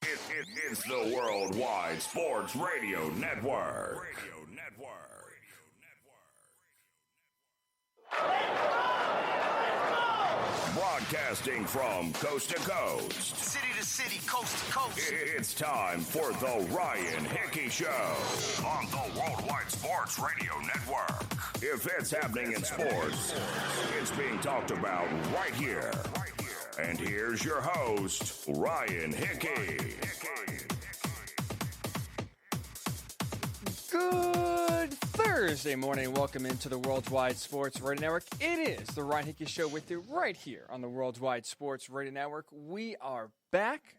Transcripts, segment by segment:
It's the Worldwide Sports Radio Network. Broadcasting from coast to coast, city to city, coast to coast. It's time for the Ryan Hickey Show on the Worldwide Sports Radio Network. If it's happening in sports, it's being talked about right here. And here's your host, Ryan Hickey. Good Thursday morning. Welcome into the Worldwide Sports Radio Network. It is the Ryan Hickey Show with you right here on the Worldwide Sports Radio Network. We are back.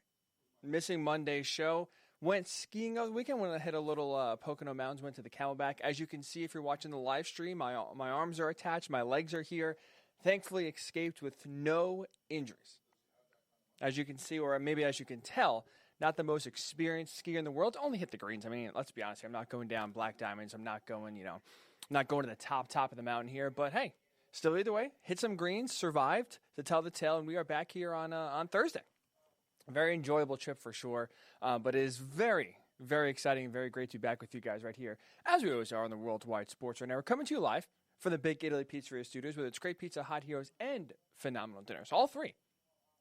Missing Monday's show. Went skiing over the weekend. Went to hit a little Pocono Mountains. Went to the Camelback. As you can see, if you're watching the live stream, my arms are attached. My legs are here. Thankfully escaped with no injuries. As you can see, or maybe as you can tell, not the most experienced skier in the world. Only hit the greens. I mean, let's be honest here. I'm not going down Black Diamonds. I'm not going, not going to the top of the mountain here. But hey, still either way, hit some greens, survived to tell the tale, and we are back here on Thursday. A very enjoyable trip for sure, but it is very, very exciting and very great to be back with you guys right here, as we always are on the Worldwide Sports right now. We're coming to you live from the Big Italy Pizzeria Studios with its great pizza, hot heroes, and phenomenal dinners. All three,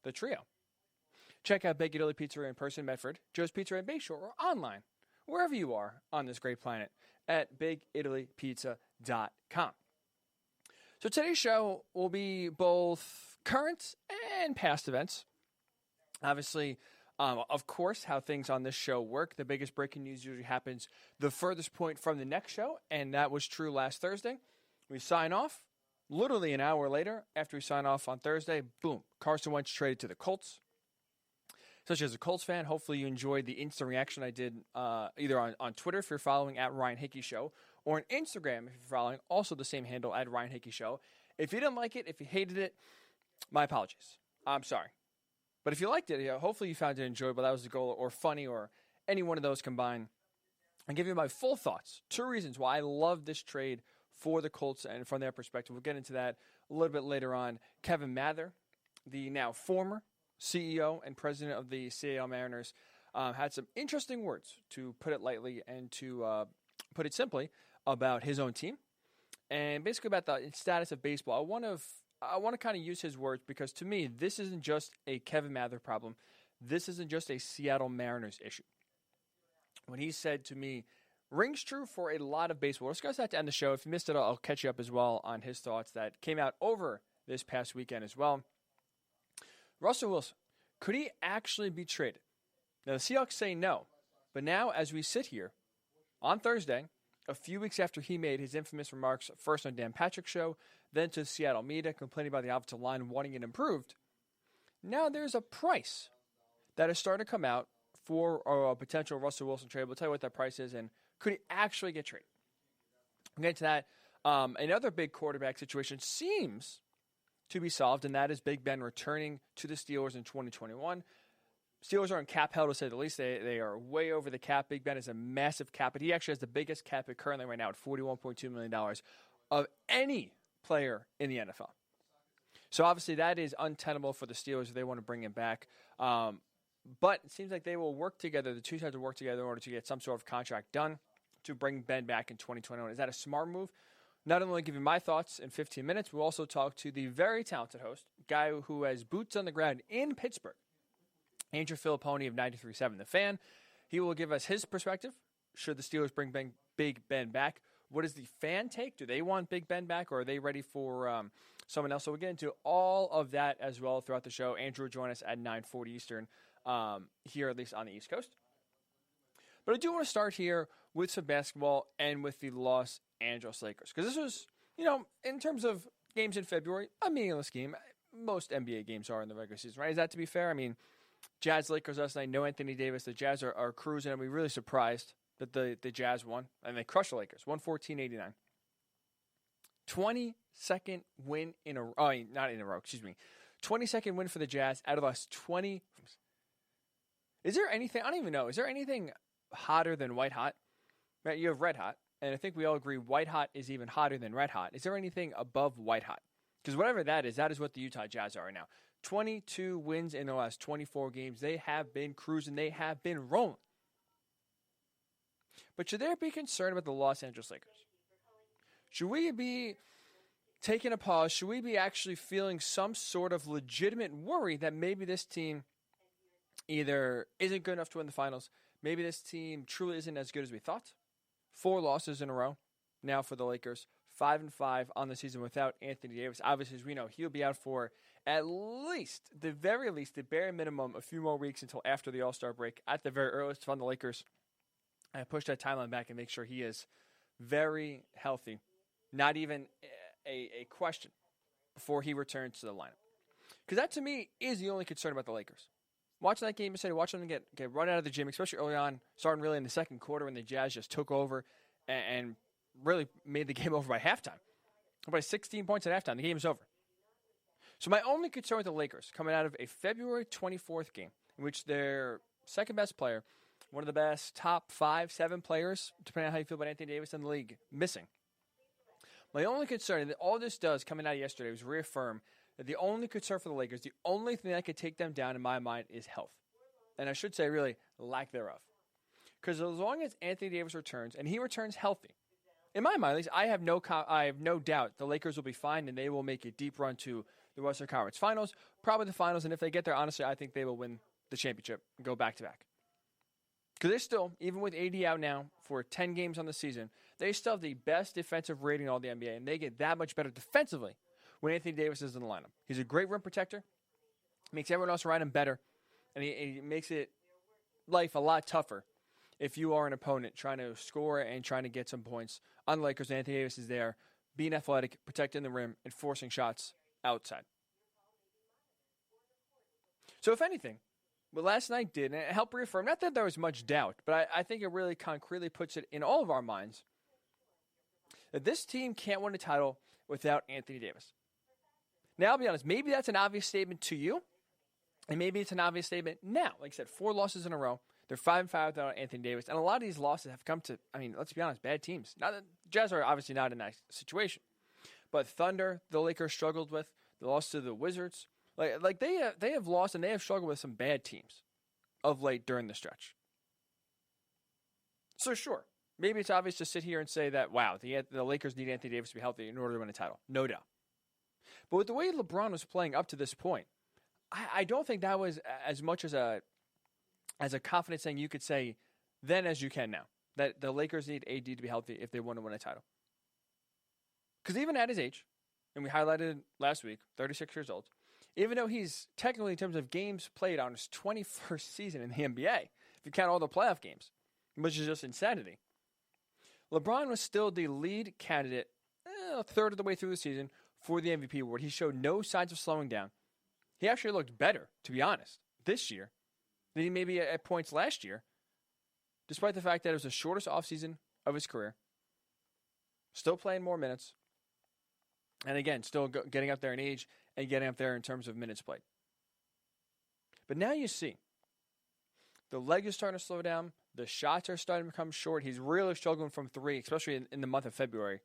the trio. Check out Big Italy Pizzeria in person, Medford, Joe's Pizzeria in Bayshore, or online, wherever you are on this great planet, at BigItalyPizza.com. So today's show will be both current and past events. Obviously, of course, how things on this show work. The biggest breaking news usually happens the furthest point from the next show, and that was true last Thursday. We sign off. Literally an hour later, after we sign off on Thursday, boom, Carson Wentz traded to the Colts. Such as a Colts fan, hopefully you enjoyed the instant reaction I did either on Twitter if you're following at Ryan Hickey Show, or on Instagram if you're following, also the same handle at Ryan Hickey Show. If you didn't like it, if you hated it, my apologies. I'm sorry. But if you liked it, hopefully you found it enjoyable. That was the goal, or funny, or any one of those combined. I'll give you my full thoughts. 2 reasons why I love this trade for the Colts and from their perspective. We'll get into that a little bit later on. Kevin Mather, the now former CEO and president of the Seattle Mariners, had some interesting words, to put it lightly and to put it simply, about his own team and basically about the status of baseball. I want to kind of use his words because to me, this isn't just a Kevin Mather problem. This isn't just a Seattle Mariners issue. What he said to me rings true for a lot of baseball. We'll discuss that to end the show. If you missed it, I'll catch you up as well on his thoughts that came out over this past weekend as well. Russell Wilson, could he actually be traded? Now, the Seahawks say no. But now, as we sit here on Thursday, a few weeks after he made his infamous remarks, first on Dan Patrick's show, then to Seattle media, complaining about the offensive line, wanting it improved, now there's a price that is starting to come out for a potential Russell Wilson trade. We'll tell you what that price is, and could he actually get traded? We'll get to that. Another big quarterback situation seems to be solved, and that is Big Ben returning to the Steelers in 2021. Steelers are in cap hell, to say the least. They are way over the cap. Big Ben is a massive cap, but he actually has the biggest cap hit currently right now at $41.2 million of any player in the NFL. So obviously that is untenable for the Steelers if they want to bring him back. But it seems like they will work together. The two sides will work together in order to get some sort of contract done to bring Ben back in 2021. Is that a smart move? Not only give you my thoughts in 15 minutes, we'll also talk to the very talented host, guy who has boots on the ground in Pittsburgh, Andrew Fillipponi of 93.7 The Fan. He will give us his perspective. Should the Steelers bring Big Ben back? What is the fan take? Do they want Big Ben back, or are they ready for someone else? So we'll get into all of that as well throughout the show. Andrew will join us at 9:40 Eastern here, at least on the East Coast. But I do want to start here with some basketball and with the Los Angeles Lakers, because this was, in terms of games in February, a meaningless game. Most NBA games are in the regular season, right? Is that to be fair? I mean, Jazz Lakers last night, no Anthony Davis. The Jazz are cruising, and we're really surprised that the Jazz won, and they crushed the Lakers, 114-89. 22nd win in a row, not in a row, 22nd win for the Jazz out of us 20. Is there anything, I don't even know, is there anything hotter than white hot? Right, you have red hot, and I think we all agree white hot is even hotter than red hot. Is there anything above white hot? Because whatever that is what the Utah Jazz are right now. 22 wins in the last 24 games. They have been cruising. They have been rolling. But should there be concern about the Los Angeles Lakers? Should we be taking a pause? Should we be actually feeling some sort of legitimate worry that maybe this team either isn't good enough to win the finals, maybe this team truly isn't as good as we thought? 4 losses in a row now for the Lakers. 5-5 on the season without Anthony Davis. Obviously, as we know, he'll be out for at least, the very least, the bare minimum, a few more weeks until after the All-Star break. At the very earliest, on the Lakers, I push that timeline back and make sure he is very healthy. Not even a question before he returns to the lineup. Because that, to me, is the only concern about the Lakers. Watching that game yesterday, watching them get run out of the gym, especially early on, starting really in the second quarter when the Jazz just took over and really made the game over by halftime. By 16 points at halftime, the game is over. So my only concern with the Lakers, coming out of a February 24th game, in which their second-best player, one of the best top 5, 7 players, depending on how you feel about Anthony Davis in the league, missing. My only concern, and all this does coming out of yesterday, was reaffirm that the only concern for the Lakers, the only thing that could take them down in my mind is health. And I should say, really, lack thereof. Because as long as Anthony Davis returns, and he returns healthy, in my mind, at least, I have no doubt the Lakers will be fine and they will make a deep run to the Western Conference Finals, probably the Finals. And if they get there, honestly, I think they will win the championship and go back-to-back. Because they still, even with AD out now for 10 games on the season, they still have the best defensive rating in all the NBA, and they get that much better defensively when Anthony Davis is in the lineup. He's a great rim protector, makes everyone else around him better, and he makes life a lot tougher if you are an opponent trying to score and trying to get some points on the Lakers. Anthony Davis is there, being athletic, protecting the rim, and forcing shots outside. So if anything, what last night did, and it helped reaffirm, not that there was much doubt, but I think it really concretely puts it in all of our minds, that this team can't win a title without Anthony Davis. Now, I'll be honest, maybe that's an obvious statement to you, and maybe it's an obvious statement now. Like I said, 4 losses in a row. They're 5-5 without Anthony Davis. And a lot of these losses have come to, let's be honest, bad teams. Now, the Jazz are obviously not in that situation. But Thunder, the Lakers struggled with. They lost to the Wizards. Like they have lost and they have struggled with some bad teams of late during the stretch. So sure, maybe it's obvious to sit here and say that, wow, the Lakers need Anthony Davis to be healthy in order to win a title. No doubt. But with the way LeBron was playing up to this point, I don't think that was as much as a confidence thing you could say then as you can now, that the Lakers need AD to be healthy if they want to win a title. Because even at his age, and we highlighted last week, 36 years old, even though he's technically, in terms of games played, on his 21st season in the NBA, if you count all the playoff games, which is just insanity, LeBron was still the lead candidate a third of the way through the season for the MVP award. He showed no signs of slowing down. He actually looked better, to be honest, this year than he maybe at points last year, despite the fact that it was the shortest offseason of his career. Still playing more minutes. And again, still getting up there in age and getting up there in terms of minutes played. But now you see, the leg is starting to slow down. The shots are starting to become short. He's really struggling from 3, especially in the month of February.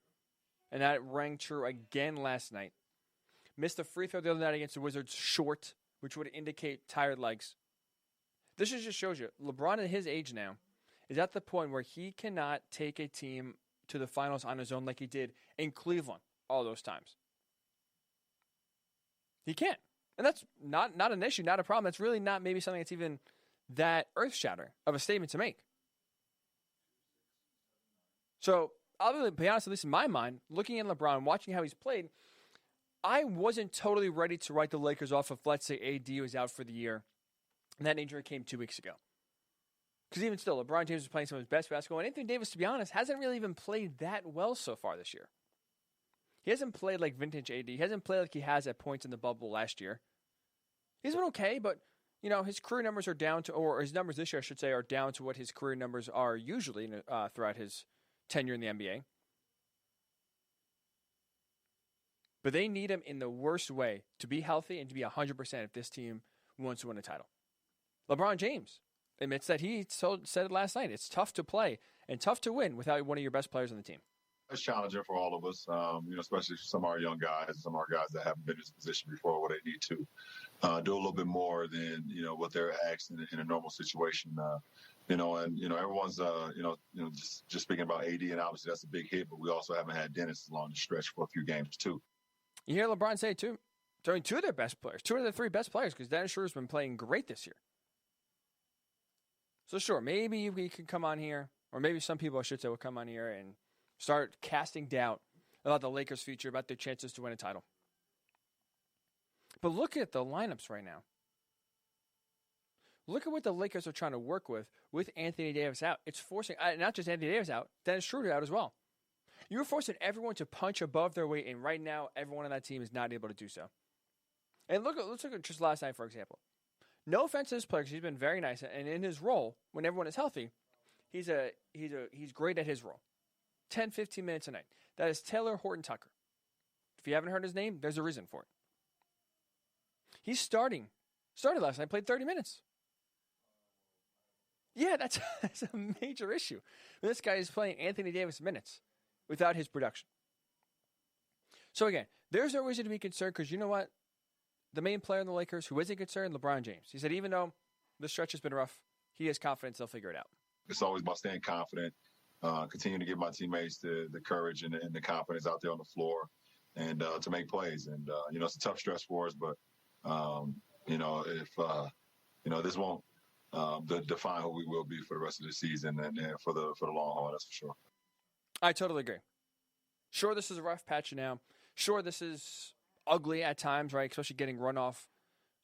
And that rang true again last night. Missed the free throw the other night against the Wizards short, which would indicate tired legs. This just shows you, LeBron at his age now is at the point where he cannot take a team to the finals on his own like he did in Cleveland all those times. He can't. And that's not an issue, not a problem. That's really not maybe something that's even that earth-shattering of a statement to make. So, I'll be honest, at least in my mind, looking at LeBron, watching how he's played, I wasn't totally ready to write the Lakers off if, let's say, AD was out for the year, and that injury came 2 weeks ago. Because even still, LeBron James is playing some of his best basketball, and Anthony Davis, to be honest, hasn't really even played that well so far this year. He hasn't played like vintage AD. He hasn't played like he has at points in the bubble last year. He's been okay, but his career numbers are down to, or his numbers this year, I should say, are down to what his career numbers are usually throughout his tenure in the NBA. But they need him in the worst way to be healthy and to be 100% if this team wants to win a title. LeBron James admits that he said it last night. It's tough to play and tough to win without one of your best players on the team. It's challenging for all of us, especially some of our young guys, some of our guys that haven't been in this position before, where they need to do a little bit more than what they're asked in a normal situation. Everyone's just speaking about AD, and obviously that's a big hit, but we also haven't had Dennis along the stretch for a few games too. You hear LeBron say too, two of their best players, two of the three best players, because Dennis Schroeder's been playing great this year. So sure, maybe we could come on here, or maybe some people, I should say, will come on here and start casting doubt about the Lakers' future, about their chances to win a title. But look at the lineups right now. Look at what the Lakers are trying to work with Anthony Davis out. It's forcing, not just Anthony Davis out, Dennis Schroeder out as well. You're forcing everyone to punch above their weight, and right now, everyone on that team is not able to do so. And let's look at just last night, for example. No offense to this player, because he's been very nice, and in his role, when everyone is healthy, he's great at his role. 10, 15 minutes a night. That is Taylor Horton Tucker. If you haven't heard his name, there's a reason for it. He's started last night, played 30 minutes. Yeah, that's a major issue. This guy is playing Anthony Davis minutes without his production. So again, there's no reason to be concerned, because you know what? The main player in the Lakers who isn't concerned, LeBron James. He said even though the stretch has been rough, he has confidence they'll figure it out. It's always about staying confident. Continue to give my teammates the courage and the confidence out there on the floor, and to make plays. And it's a tough stretch for us, but if this won't define who we will be for the rest of the season and for the long haul, that's for sure. I totally agree. Sure, this is a rough patch now. Sure, this is ugly at times, right? Especially getting run off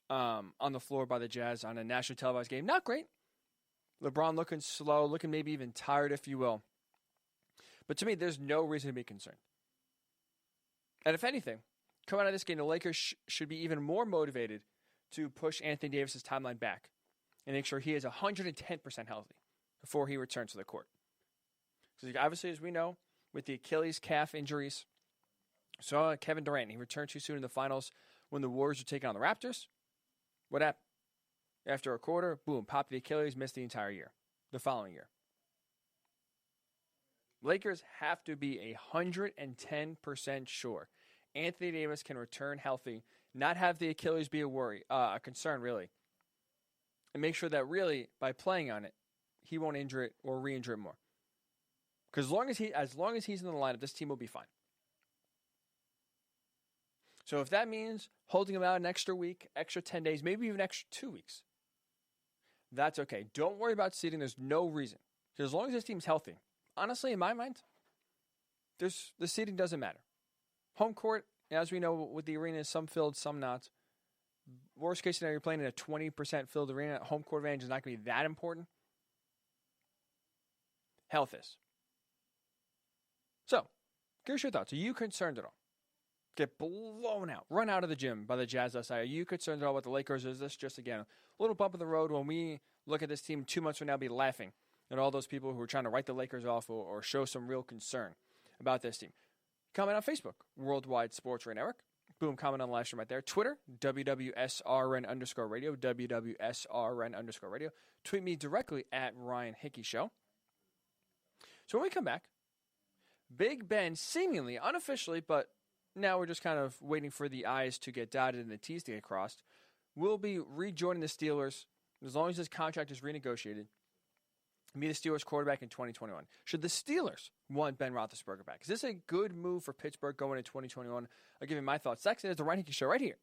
on the floor by the Jazz on a national televised game. Not great. LeBron looking slow, looking maybe even tired, if you will. But to me, there's no reason to be concerned. And if anything, coming out of this game, the Lakers should be even more motivated to push Anthony Davis' timeline back and make sure he is 110% healthy before he returns to the court. Because obviously, as we know, with the Achilles calf injuries, saw Kevin Durant, he returned too soon in the finals when the Warriors were taking on the Raptors. What happened? After a quarter, boom, popped the Achilles, missed the entire year, the following year. Lakers have to be 110% sure Anthony Davis can return healthy, not have the Achilles be a concern, really. And make sure that really, by playing on it, he won't injure it or re-injure it more. Because as long as he's in the lineup, this team will be fine. So if that means holding him out an extra week, extra 10 days, maybe even extra 2 weeks, that's okay. Don't worry about seeding. There's no reason. Because as long as this team's healthy, honestly, in my mind, the seeding doesn't matter. Home court, as we know with the arena, some filled, some not. Worst case scenario, you're playing in a 20% filled arena. Home court advantage is not going to be that important. Health is. So, here's your thoughts. Are you concerned at all? Get blown out, run out of the gym by the Jazz last night. Are you concerned at all with the Lakers? Or is this just, again, a little bump in the road when we look at this team 2 months from now be laughing at all those people who are trying to write the Lakers off or show some real concern about this team? Comment on Facebook, Worldwide Sports Radio Network. Boom, comment on the live stream right there. Twitter, WWSRN_radio, WWSRN_radio. Tweet me directly at Ryan Hickey Show. So when we come back, Big Ben seemingly, unofficially, but now we're just kind of waiting for the I's to get dotted and the T's to get crossed, will be rejoining the Steelers as long as his contract is renegotiated. Be the Steelers quarterback in 2021. Should the Steelers want Ben Roethlisberger back? Is this a good move for Pittsburgh going into 2021? I'll give you my thoughts. Next is the Ryan Hickey Show right here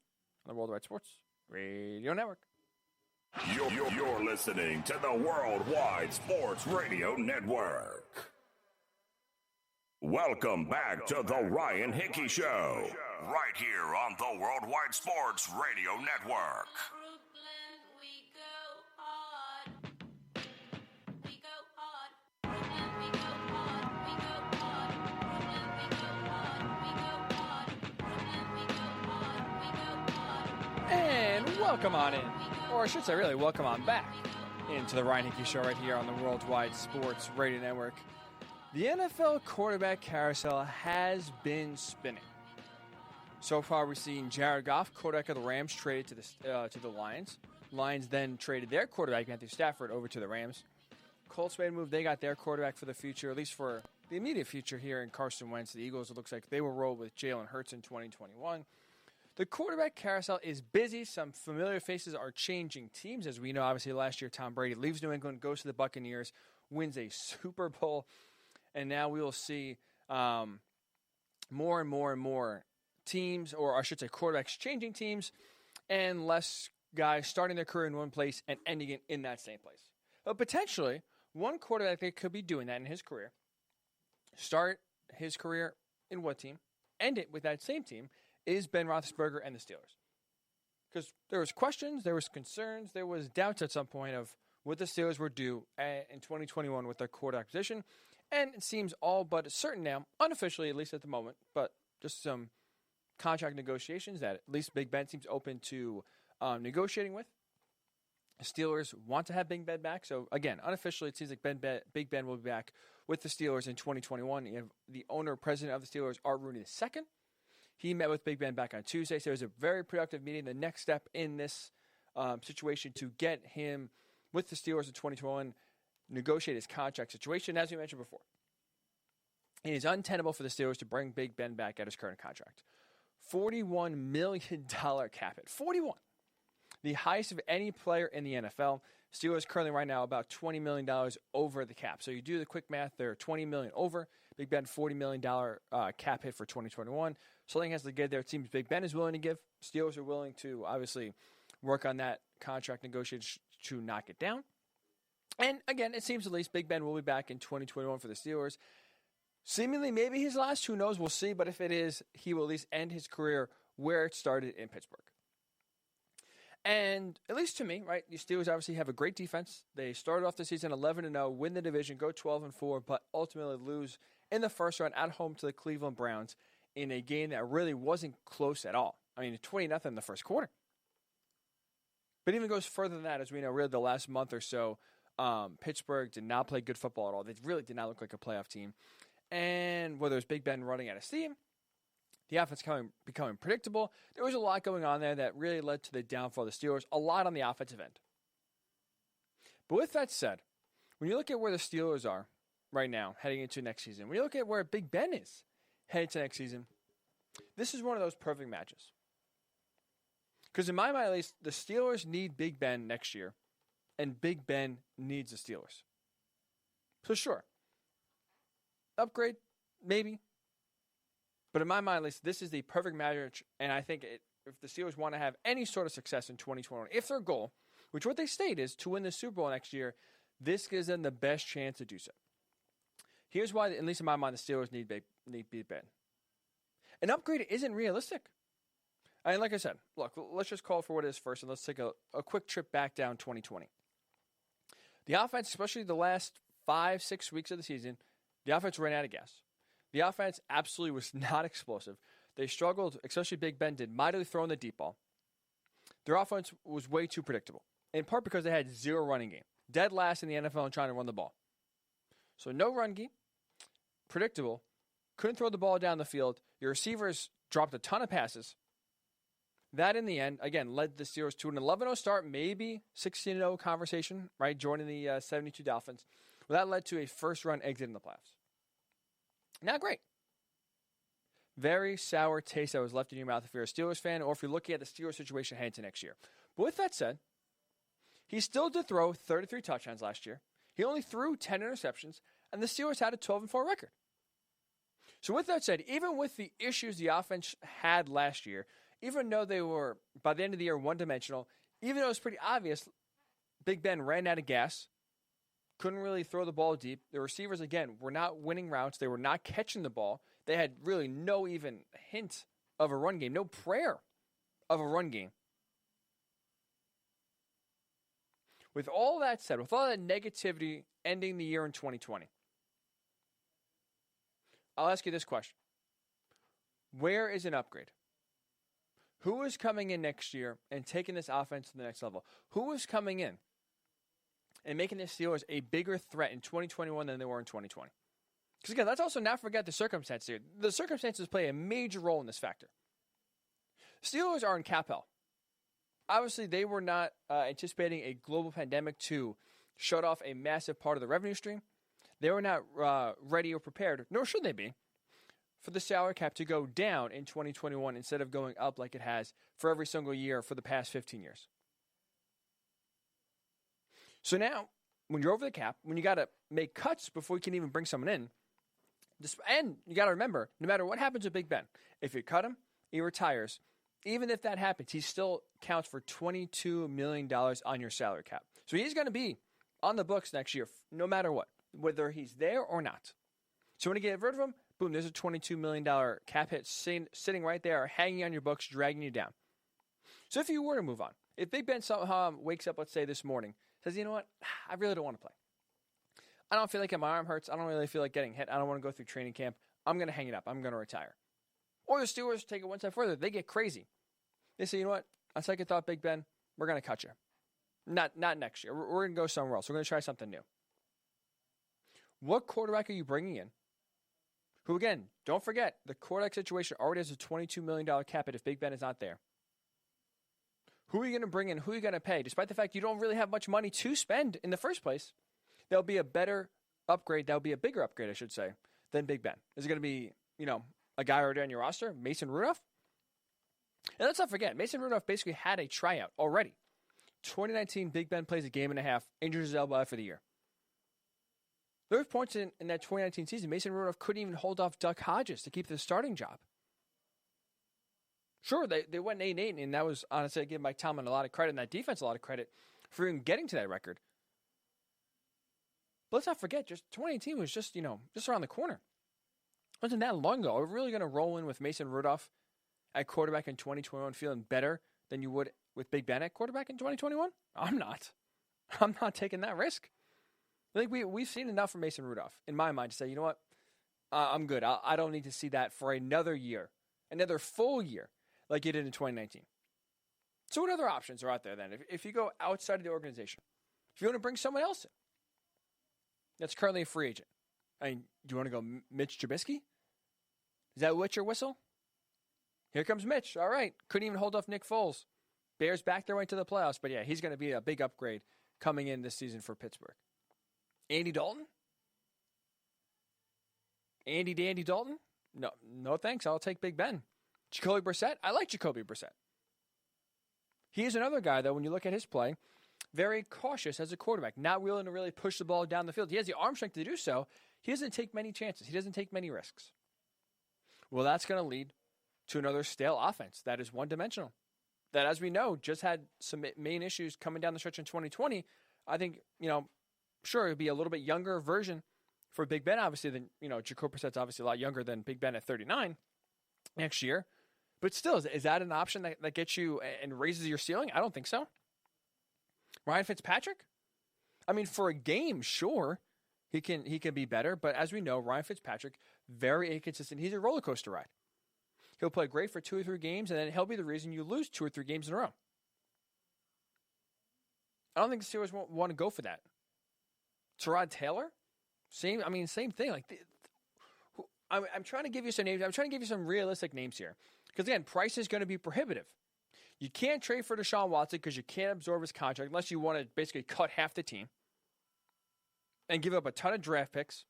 on the Worldwide Sports Radio Network. You're listening to the Worldwide Sports Radio Network. Welcome back to the Ryan Hickey Show, right here on the Worldwide Sports Radio Network. And welcome on in, or I should say really welcome on back into the Ryan Hickey Show right here on the Worldwide Sports Radio Network. The NFL quarterback carousel has been spinning. So far, we've seen Jared Goff, quarterback of the Rams, traded to the Lions. Lions then traded their quarterback, Matthew Stafford, over to the Rams. Colts made a move. They got their quarterback for the future, at least for the immediate future here in Carson Wentz, the Eagles, it looks like they will roll with Jalen Hurts in 2021. The quarterback carousel is busy. Some familiar faces are changing teams. As we know, obviously, last year, Tom Brady leaves New England, goes to the Buccaneers, wins a Super Bowl. And now we will see more and more teams, or I should say quarterbacks changing teams, and less guys starting their career in one place and ending it in that same place. But potentially, one quarterback that could be doing that in his career, start his career in what team, end it with that same team, is Ben Roethlisberger and the Steelers. Because there was questions, there was concerns, there was doubts at some point of what the Steelers were due in 2021 with their quarterback position. And it seems all but certain now, unofficially at least at the moment, but just some contract negotiations that at least Big Ben seems open to negotiating with. The Steelers want to have Big Ben back. So, again, unofficially, it seems like Big Ben will be back with the Steelers in 2021. You have the owner, president of the Steelers, Art Rooney II. He met with Big Ben back on Tuesday, so it was a very productive meeting. The next step in this situation to get him with the Steelers in 2021, negotiate his contract situation, as we mentioned before. It is untenable for the Steelers to bring Big Ben back at his current contract. $41 million cap hit. 41. The highest of any player in the NFL. Steelers currently right now about $20 million over the cap. So you do the quick math, they're $20 million over. Big Ben, $40 million cap hit for 2021. Something has to give there. It seems Big Ben is willing to give. Steelers are willing to obviously work on that contract negotiation to knock it down. And again, it seems at least Big Ben will be back in 2021 for the Steelers. Seemingly, maybe his last, who knows, we'll see. But if it is, he will at least end his career where it started in Pittsburgh. And at least to me, right, the Steelers obviously have a great defense. They started off the season 11-0, win the division, go 12-4, but ultimately lose in the first round at home to the Cleveland Browns in a game that really wasn't close at all. I mean, 20-0 in the first quarter. But even goes further than that, as we know, really the last month or so, Pittsburgh did not play good football at all. They really did not look like a playoff team. And whether it was Big Ben running out of steam, the offense becoming predictable, there was a lot going on there that really led to the downfall of the Steelers, a lot on the offensive end. But with that said, when you look at where the Steelers are right now, heading into next season, when you look at where Big Ben is heading to next season, this is one of those perfect matches. Because in my mind, at least, the Steelers need Big Ben next year, and Big Ben needs the Steelers. So sure, upgrade, maybe. But in my mind, at least, this is the perfect marriage, and I think if the Steelers want to have any sort of success in 2021, if their goal, which what they state is to win the Super Bowl next year, this gives them the best chance to do so. Here's why, at least in my mind, the Steelers need Big Ben. An upgrade isn't realistic. I mean, like I said, look, let's just call it for what it is first, and let's take a quick trip back down 2020. The offense, especially the last 5-6 weeks of the season, the offense ran out of gas. The offense absolutely was not explosive. They struggled, especially Big Ben did, mightily throwing the deep ball. Their offense was way too predictable, in part because they had zero running game. Dead last in the NFL in trying to run the ball. So no run game, predictable, couldn't throw the ball down the field. Your receivers dropped a ton of passes. That, in the end, again, led the Steelers to an 11-0 start, maybe 16-0 conversation, right, joining the 72 Dolphins. Well, that led to a first-run exit in the playoffs. Not great. Very sour taste that was left in your mouth if you're a Steelers fan or if you're looking at the Steelers situation heading to next year. But with that said, he still did throw 33 touchdowns last year. He only threw 10 interceptions, and the Steelers had a 12-4 record. So with that said, even with the issues the offense had last year, even though they were, by the end of the year, one-dimensional, even though it was pretty obvious, Big Ben ran out of gas, couldn't really throw the ball deep. The receivers, again, were not winning routes. They were not catching the ball. They had really no even hint of a run game, no prayer of a run game. With all that said, with all that negativity ending the year in 2020, I'll ask you this question. Where is an upgrade? Who is coming in next year and taking this offense to the next level? Who is coming in and making the Steelers a bigger threat in 2021 than they were in 2020? Because again, let's also not forget the circumstances here. The circumstances play a major role in this factor. Steelers are in cap hell. Obviously, they were not anticipating a global pandemic to shut off a massive part of the revenue stream. They were not ready or prepared, nor should they be, for the salary cap to go down in 2021 instead of going up like it has for every single year for the past 15 years. So now, when you're over the cap, when you got to make cuts before you can even bring someone in, and you got to remember, no matter what happens with Big Ben, if you cut him, he retires. Even if that happens, he still counts for $22 million on your salary cap. So he's going to be on the books next year, no matter what, whether he's there or not. So when you get rid of him, boom, there's a $22 million cap hit sitting right there, hanging on your books, dragging you down. So if you were to move on, if Big Ben somehow wakes up, let's say this morning, says, you know what, I really don't want to play. I don't feel like my arm hurts. I don't really feel like getting hit. I don't want to go through training camp. I'm going to hang it up. I'm going to retire. Or the Steelers take it one step further. They get crazy. They say, you know what, on second thought, Big Ben, we're going to cut you. Not next year. We're going to go somewhere else. We're going to try something new. What quarterback are you bringing in? Who, again, don't forget, the quarterback situation already has a $22 million cap hit if Big Ben is not there. Who are you going to bring in? Who are you going to pay? Despite the fact you don't really have much money to spend in the first place, there'll be a better upgrade. That'll be a bigger upgrade, I should say, than Big Ben. Is it going to be, a guy already on your roster, Mason Rudolph? And let's not forget, Mason Rudolph basically had a tryout already. 2019, Big Ben plays a game and a half, injures his elbow out for the year. There were points in that 2019 season, Mason Rudolph couldn't even hold off Duck Hodges to keep the starting job. Sure, they went 8-8, and that was, honestly, I give Mike Tomlin a lot of credit and that defense a lot of credit for even getting to that record. But let's not forget, just 2018 was just around the corner. It wasn't that long ago. Are we really going to roll in with Mason Rudolph at quarterback in 2021 feeling better than you would with Big Ben at quarterback in 2021? I'm not. I'm not taking that risk. I think we've seen enough from Mason Rudolph, in my mind, to say, you know what, I'm good. I don't need to see that for another year, another full year, like you did in 2019. So what other options are out there then? If you go outside of the organization, if you want to bring someone else in that's currently a free agent, I mean, do you want to go Mitch Trubisky? Is that what's your whistle? Here comes Mitch. All right. Couldn't even hold off Nick Foles. Bears back their way to the playoffs. But yeah, he's going to be a big upgrade coming in this season for Pittsburgh. Andy Dalton? Andy Dandy Dalton? No thanks. I'll take Big Ben. Jacoby Brissett? I like Jacoby Brissett. He is another guy, though, when you look at his play, very cautious as a quarterback, not willing to really push the ball down the field. He has the arm strength to do so. He doesn't take many chances. He doesn't take many risks. Well, that's going to lead to another stale offense that is one-dimensional. That, as we know, just had some main issues coming down the stretch in 2020. I think, sure, it would be a little bit younger version for Big Ben, obviously, than, Jacoby Brissett's obviously a lot younger than Big Ben at 39 next year. But still, is that an option that gets you and raises your ceiling? I don't think so. Ryan Fitzpatrick? I mean, for a game, sure, he can be better. But as we know, Ryan Fitzpatrick, very inconsistent. He's a roller coaster ride. He'll play great for 2 or 3 games, and then he'll be the reason you lose 2 or 3 games in a row. I don't think the Steelers want to go for that. Tyrod Taylor? Same thing. I'm trying to give you some names. I'm trying to give you some realistic names here. Because, again, price is going to be prohibitive. You can't trade for Deshaun Watson because you can't absorb his contract unless you want to basically cut half the team and give up a ton of draft picks,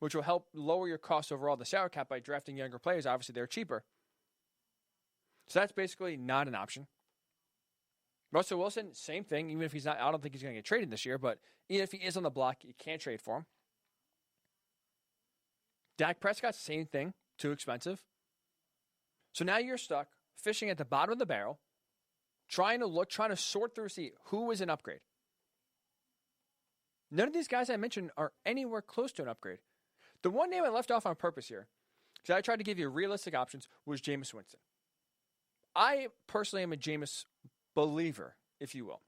which will help lower your costs overall, the salary cap, by drafting younger players. Obviously, they're cheaper. So that's basically not an option. Russell Wilson, same thing. Even if he's not, I don't think he's going to get traded this year, but even if he is on the block, you can't trade for him. Dak Prescott, same thing. Too expensive. So now you're stuck fishing at the bottom of the barrel, trying to sort through, see who is an upgrade. None of these guys I mentioned are anywhere close to an upgrade. The one name I left off on purpose here, because I tried to give you realistic options, was Jameis Winston. I personally am a Jameis believer, if you will.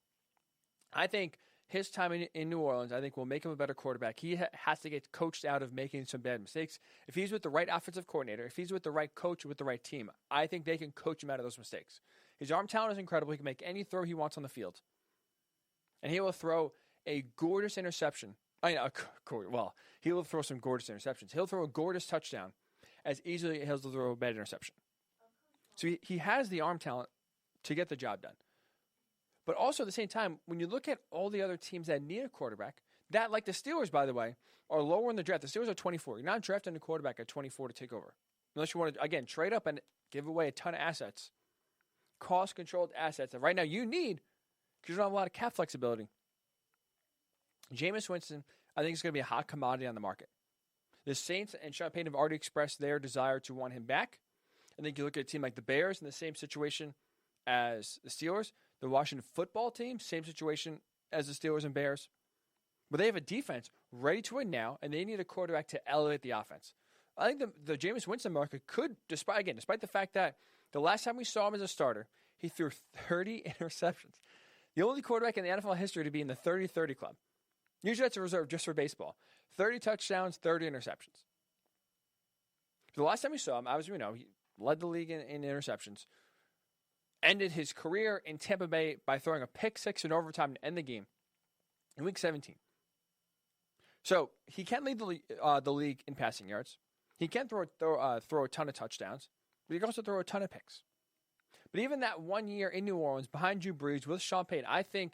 I think his time in New Orleans, I think, will make him a better quarterback. He has to get coached out of making some bad mistakes. If he's with the right offensive coordinator, if he's with the right coach, with the right team, I think they can coach him out of those mistakes. His arm talent is incredible. He can make any throw he wants on the field. And he will throw a gorgeous interception. He will throw some gorgeous interceptions. He'll throw a gorgeous touchdown as easily as he'll throw a bad interception. So he has the arm talent to get the job done. But also at the same time, when you look at all the other teams that need a quarterback, that, like the Steelers, by the way, are lower in the draft. The Steelers are 24. You're not drafting a quarterback at 24 to take over. Unless you want to, again, trade up and give away a ton of assets. Cost-controlled assets that right now you need because you don't have a lot of cap flexibility. Jameis Winston, I think, is going to be a hot commodity on the market. The Saints and Sean Payton have already expressed their desire to want him back. I think you look at a team like the Bears in the same situation as the Steelers. The Washington football team, same situation as the Steelers and Bears. But they have a defense ready to win now, and they need a quarterback to elevate the offense. I think the Jameis Winston market could, despite the fact that the last time we saw him as a starter, he threw 30 interceptions. The only quarterback in the NFL history to be in the 30-30 club. Usually that's a reserve just for baseball. 30 touchdowns, 30 interceptions. The last time we saw him, obviously we know, he led the league in interceptions. Ended his career in Tampa Bay by throwing a pick six in overtime to end the game in Week 17. So he can lead the league in passing yards. He can throw a ton of touchdowns, but he can also throw a ton of picks. But even that 1 year in New Orleans behind Drew Brees with Sean Payton, I think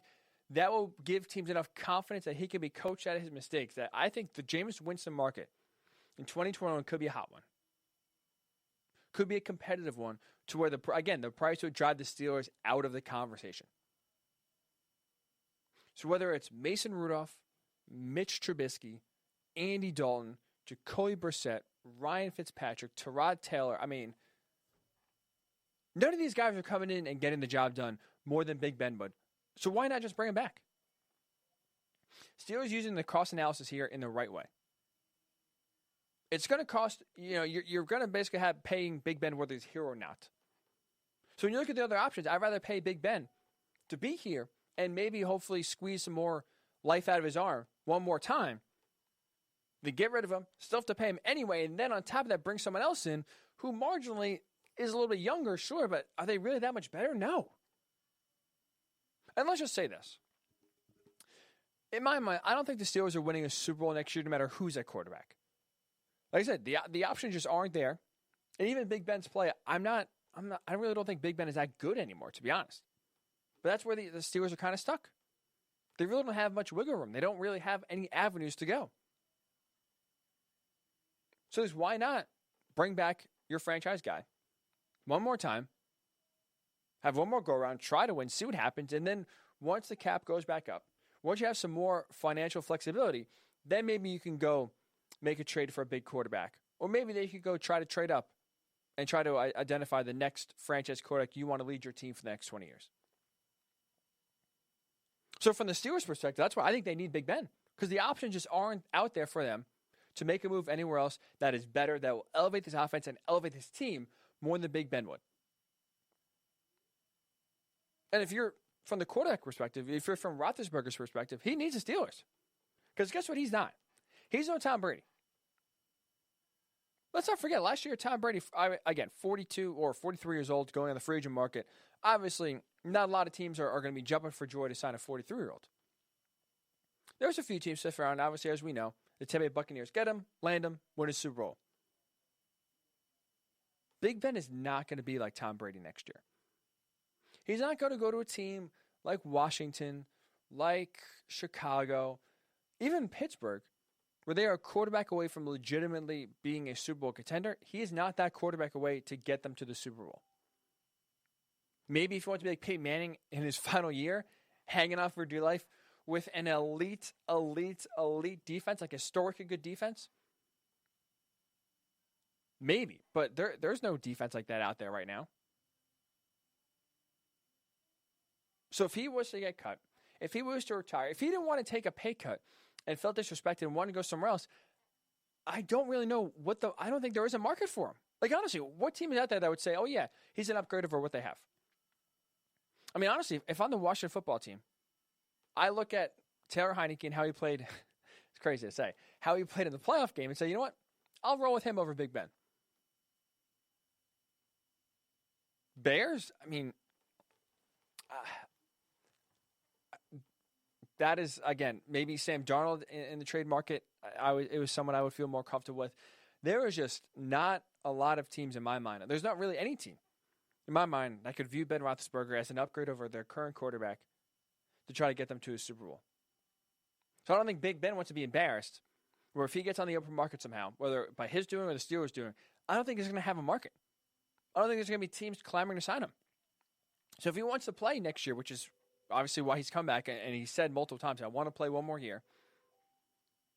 that will give teams enough confidence that he can be coached out of his mistakes. That I think the Jameis Winston market in 2021 could be a hot one. Could be a competitive one to where, the price would drive the Steelers out of the conversation. So whether it's Mason Rudolph, Mitch Trubisky, Andy Dalton, Jacoby Brissett, Ryan Fitzpatrick, Tyrod Taylor, I mean, none of these guys are coming in and getting the job done more than Big Ben would. So why not just bring him back? Steelers using the cost analysis here in the right way. It's going to cost, you're going to basically have paying Big Ben whether he's here or not. So when you look at the other options, I'd rather pay Big Ben to be here and maybe hopefully squeeze some more life out of his arm one more time than get rid of him, still have to pay him anyway, and then on top of that bring someone else in who marginally is a little bit younger, sure, but are they really that much better? No. And let's just say this. In my mind, I don't think the Steelers are winning a Super Bowl next year no matter who's at quarterback. Like I said, the options just aren't there. And even Big Ben's play, I really don't think Big Ben is that good anymore, to be honest. But that's where the Steelers are kind of stuck. They really don't have much wiggle room. They don't really have any avenues to go. So why not bring back your franchise guy one more time, have one more go-around, try to win, see what happens, and then once the cap goes back up, once you have some more financial flexibility, then maybe you can go make a trade for a big quarterback. Or maybe they could go try to trade up and try to identify the next franchise quarterback you want to lead your team for the next 20 years. So from the Steelers' perspective, that's why I think they need Big Ben. Because the options just aren't out there for them to make a move anywhere else that is better, that will elevate this offense and elevate this team more than Big Ben would. And if you're from the quarterback perspective, if you're from Roethlisberger's perspective, he needs the Steelers. Because guess what he's not? He's no Tom Brady. Let's not forget, last year, Tom Brady, again, 42 or 43 years old, going on the free agent market. Obviously, not a lot of teams are going to be jumping for joy to sign a 43-year-old. There's a few teams that around, obviously, as we know. The Tampa Bay Buccaneers get him, land him, win a Super Bowl. Big Ben is not going to be like Tom Brady next year. He's not going to go to a team like Washington, like Chicago, even Pittsburgh, where they are a quarterback away from legitimately being a Super Bowl contender. He is not that quarterback away to get them to the Super Bowl. Maybe if you want to be like Peyton Manning in his final year, hanging off for dear life with an elite defense, like historically good defense. Maybe, but there's no defense like that out there right now. So if he was to get cut, if he was to retire, if he didn't want to take a pay cut and felt disrespected and wanted to go somewhere else, I don't really know I don't think there is a market for him. Like, honestly, what team is out there that would say, oh, yeah, he's an upgrade over what they have? I mean, honestly, if I'm the Washington football team, I look at Taylor Heinicke and how he played, it's crazy to say, how he played in the playoff game and say, you know what, I'll roll with him over Big Ben. Bears, I mean, that is, again, maybe Sam Darnold in the trade market. It was someone I would feel more comfortable with. There is just not a lot of teams in my mind. There's not really any team in my mind that could view Ben Roethlisberger as an upgrade over their current quarterback to try to get them to a Super Bowl. So I don't think Big Ben wants to be embarrassed, where if he gets on the open market somehow, whether by his doing or the Steelers doing, I don't think he's going to have a market. I don't think there's going to be teams clamoring to sign him. So if he wants to play next year, which is obviously why he's come back, and he said multiple times, I want to play one more year,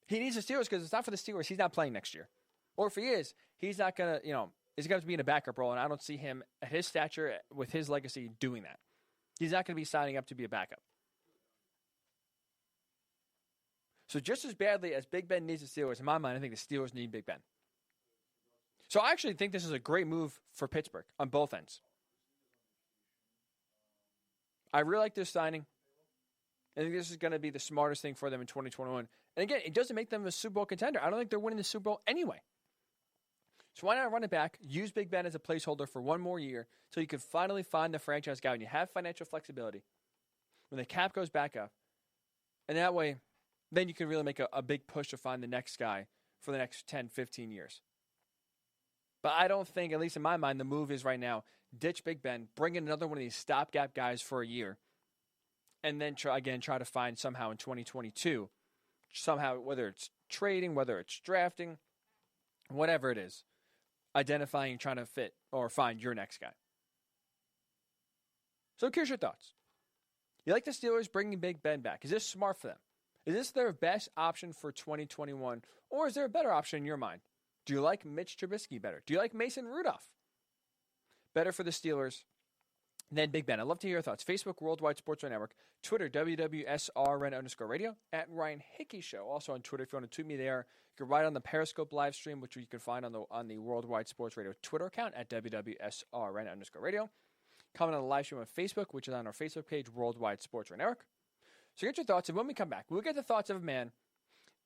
he needs the Steelers because it's not for the Steelers. He's not playing next year. Or if he is, he's not going to, he's going to be in a backup role, and I don't see him at his stature, with his legacy, doing that. He's not going to be signing up to be a backup. So just as badly as Big Ben needs the Steelers, in my mind, I think the Steelers need Big Ben. So I actually think this is a great move for Pittsburgh on both ends. I really like this signing. I think this is going to be the smartest thing for them in 2021. And again, it doesn't make them a Super Bowl contender. I don't think they're winning the Super Bowl anyway. So why not run it back, use Big Ben as a placeholder for one more year so you can finally find the franchise guy when you have financial flexibility, when the cap goes back up. And that way, then you can really make a big push to find the next guy for the next 10, 15 years. But I don't think, at least in my mind, the move is right now, ditch Big Ben, bring in another one of these stopgap guys for a year, and then try to find somehow in 2022, somehow, whether it's trading, whether it's drafting, whatever it is, identifying, trying to fit or find your next guy. So here's your thoughts. You like the Steelers bringing Big Ben back. Is this smart for them? Is this their best option for 2021? Or is there a better option in your mind? Do you like Mitch Trubisky better? Do you like Mason Rudolph better for the Steelers than Big Ben? I'd love to hear your thoughts. Facebook, Worldwide Sports Radio Network. Twitter, WWSRN_radio. At Ryan Hickey Show. Also on Twitter, if you want to tweet me there. You can write on the Periscope live stream, which you can find on the Worldwide Sports Radio Twitter account at WWSRN_radio. Comment on the live stream on Facebook, which is on our Facebook page, Worldwide Sports Radio Network. So get your thoughts, and when we come back, we'll get the thoughts of a man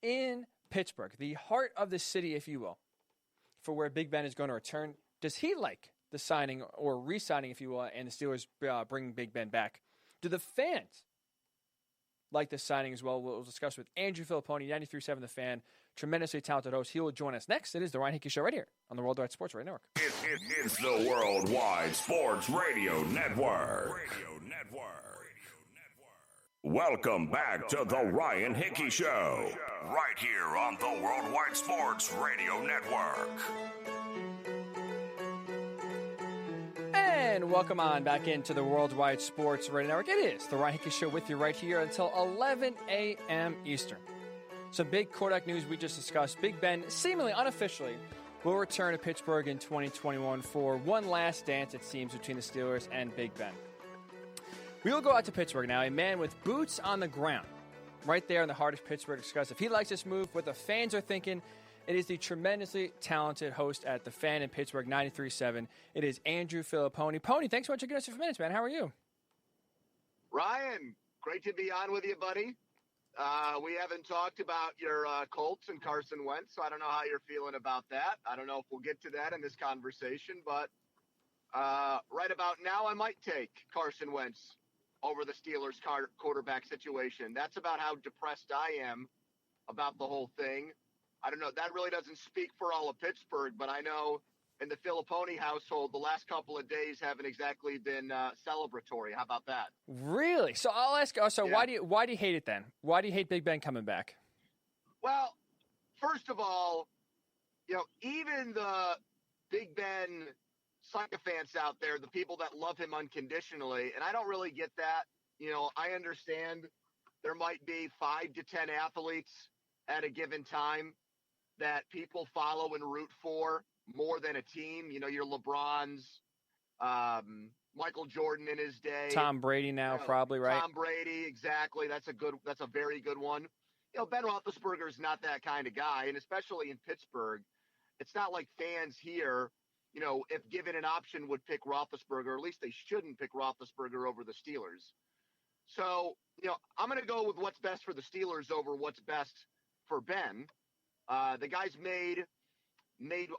in Pittsburgh, the heart of the city, if you will, for where Big Ben is going to return. Does he like the signing or re-signing, if you will, and the Steelers bringing Big Ben back? Do the fans like the signing as well? We'll discuss with Andrew Fillipponi, 93.7 The Fan, tremendously talented host. He will join us next. It is the Ryan Hickey Show right here on the Worldwide Sports Radio Network. It's the Worldwide Sports Radio Network. Welcome back to the Ryan Hickey Show, right here on the Worldwide Sports Radio Network. And welcome on back into the Worldwide Sports Radio Network. It is the Ryan Hickey Show with you right here until 11 a.m. Eastern. Some big quarterback news we just discussed. Big Ben, seemingly unofficially, will return to Pittsburgh in 2021 for one last dance, it seems, between the Steelers and Big Ben. We will go out to Pittsburgh now, a man with boots on the ground, right there in the heart of Pittsburgh, to discuss if he likes this move, what the fans are thinking. It is the tremendously talented host at The Fan in Pittsburgh, 93.7. It is Andrew Fillipponi. Pony, thanks so much for giving us a few minutes, man. How are you? Ryan, great to be on with you, buddy. We haven't talked about your Colts and Carson Wentz, so I don't know how you're feeling about that. I don't know if we'll get to that in this conversation, but right about now I might take Carson Wentz over the Steelers quarterback situation. That's about how depressed I am about the whole thing. I don't know. That really doesn't speak for all of Pittsburgh, but I know in the Fillipponi household, the last couple of days haven't exactly been celebratory. How about that? Really? So I'll ask. So yeah. Why do you hate it then? Why do you hate Big Ben coming back? Well, first of all, even the Big Ben sycophants out there, the people that love him unconditionally, and I don't really get that. I understand there might be 5 to 10 athletes at a given time that people follow and root for more than a team. Your LeBrons, Michael Jordan in his day, Tom Brady now, probably, right? Tom Brady, exactly. That's a very good one. Ben Roethlisberger is not that kind of guy, and especially in Pittsburgh, it's not like fans here, if given an option, would pick Roethlisberger, or at least they shouldn't pick Roethlisberger over the Steelers. So, I'm going to go with what's best for the Steelers over what's best for Ben. The guy's made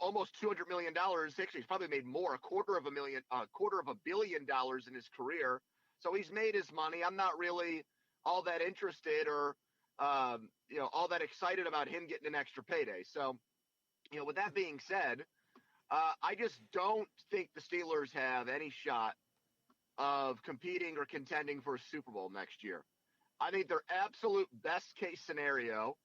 almost $200 million. Actually, he's probably made more, a quarter of $1 billion in his career. So he's made his money. I'm not really all that interested or, all that excited about him getting an extra payday. So, with that being said, I just don't think the Steelers have any shot of competing or contending for a Super Bowl next year. I think their absolute best case scenario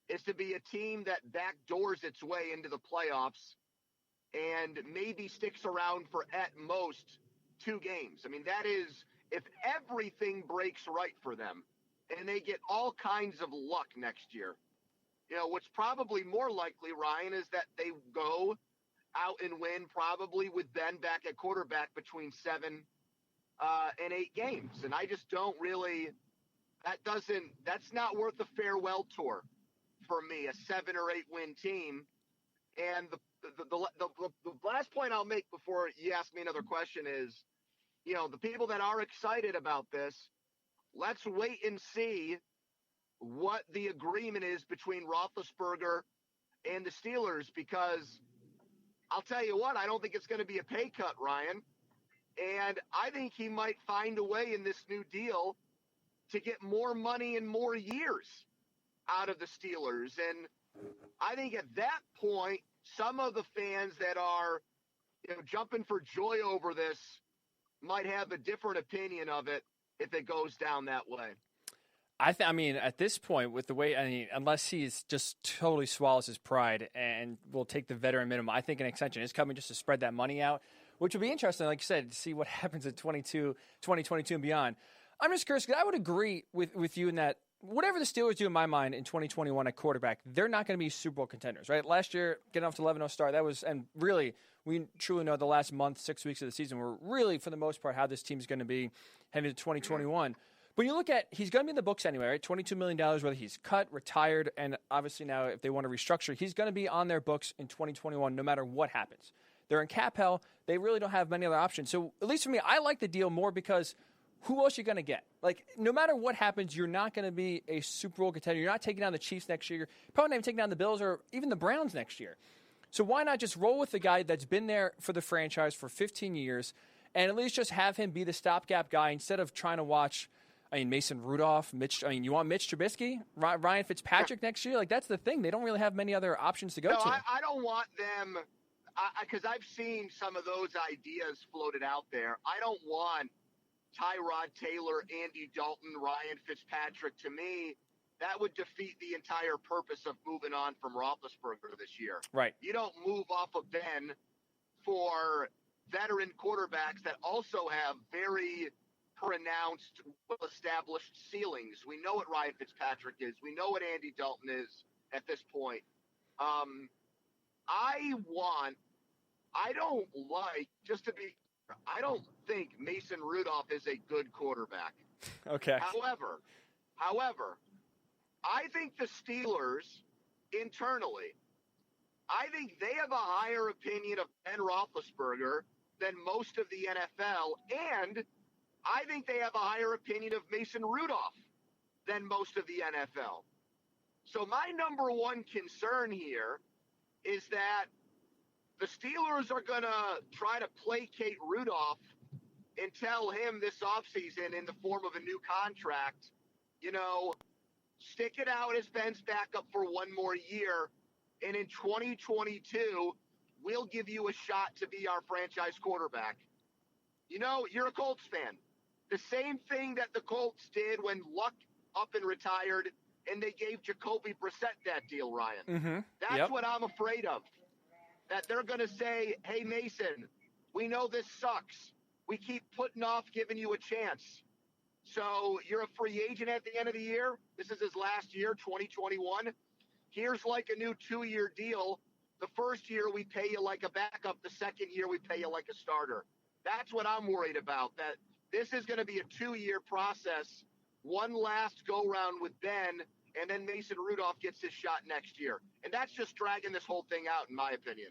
is to be a team that backdoors its way into the playoffs and maybe sticks around for at most 2 games. I mean, that is if everything breaks right for them and they get all kinds of luck next year. You know, what's probably more likely, Ryan, is that they go out and win probably with Ben back at quarterback between 7 and 8 games. And I just don't really – that's not worth a farewell tour for me, a 7 or 8 win team. And the last point I'll make before you ask me another question is, you know, the people that are excited about this, let's wait and see what the agreement is between Roethlisberger and the Steelers, because I'll tell you what, I don't think it's going to be a pay cut, Ryan. And I think he might find a way in this new deal to get more money and more years out of the Steelers. And I think at that point, some of the fans that are, you know, jumping for joy over this might have a different opinion of it if it goes down that way. I mean, at this point, with the way, I mean, unless he's just totally swallows his pride and will take the veteran minimum, I think an extension is coming just to spread that money out, which would be interesting, like you said, to see what happens in 2022 and beyond. I'm just curious, because I would agree with you in that whatever the Steelers do, in my mind, in 2021 at quarterback, they're not going to be Super Bowl contenders, right? Last year, getting off to 11-0 start, that was, and really, we truly know the last month, 6 weeks of the season were really, for the most part, how this team's going to be heading into 2021. But you look at, he's going to be in the books anyway, right? $22 million, whether he's cut, retired, and obviously now if they want to restructure, he's going to be on their books in 2021 no matter what happens. They're in cap hell. They really don't have many other options. So at least for me, I like the deal more because who else are you going to get? Like, no matter what happens, you're not going to be a Super Bowl contender. You're not taking down the Chiefs next year. You're probably not even taking down the Bills or even the Browns next year. So why not just roll with the guy that's been there for the franchise for 15 years and at least just have him be the stopgap guy instead of trying to watch, I mean, Mason Rudolph, you want Mitch Trubisky, Ryan Fitzpatrick next year? Like, that's the thing. They don't really have many other options to go to. I don't want them, because I've seen some of those ideas floated out there. I don't want Tyrod Taylor, Andy Dalton, Ryan Fitzpatrick. To me, that would defeat the entire purpose of moving on from Roethlisberger this year. Right. You don't move off of Ben for veteran quarterbacks that also have very pronounced, well-established ceilings. We know what Ryan Fitzpatrick is. We know what Andy Dalton is at this point. I don't think Mason Rudolph is a good quarterback. Okay. However, I think the Steelers internally, I think they have a higher opinion of Ben Roethlisberger than most of the NFL, and I think they have a higher opinion of Mason Rudolph than most of the NFL. So my number one concern here is that the Steelers are going to try to placate Rudolph and tell him this offseason in the form of a new contract, you know, stick it out as Ben's backup for one more year, and in 2022, we'll give you a shot to be our franchise quarterback. You know, you're a Colts fan. The same thing that the Colts did when Luck up and retired, and they gave Jacoby Brissett that deal, Ryan. Mm-hmm. That's what I'm afraid of. That they're going to say, hey, Mason, we know this sucks. We keep putting off giving you a chance. So you're a free agent at the end of the year. This is his last year, 2021. Here's like a new 2-year deal. The first year we pay you like a backup. The second year we pay you like a starter. That's what I'm worried about, that this is going to be a 2-year process, one last go-round with Ben, and then Mason Rudolph gets his shot next year. And that's just dragging this whole thing out, in my opinion.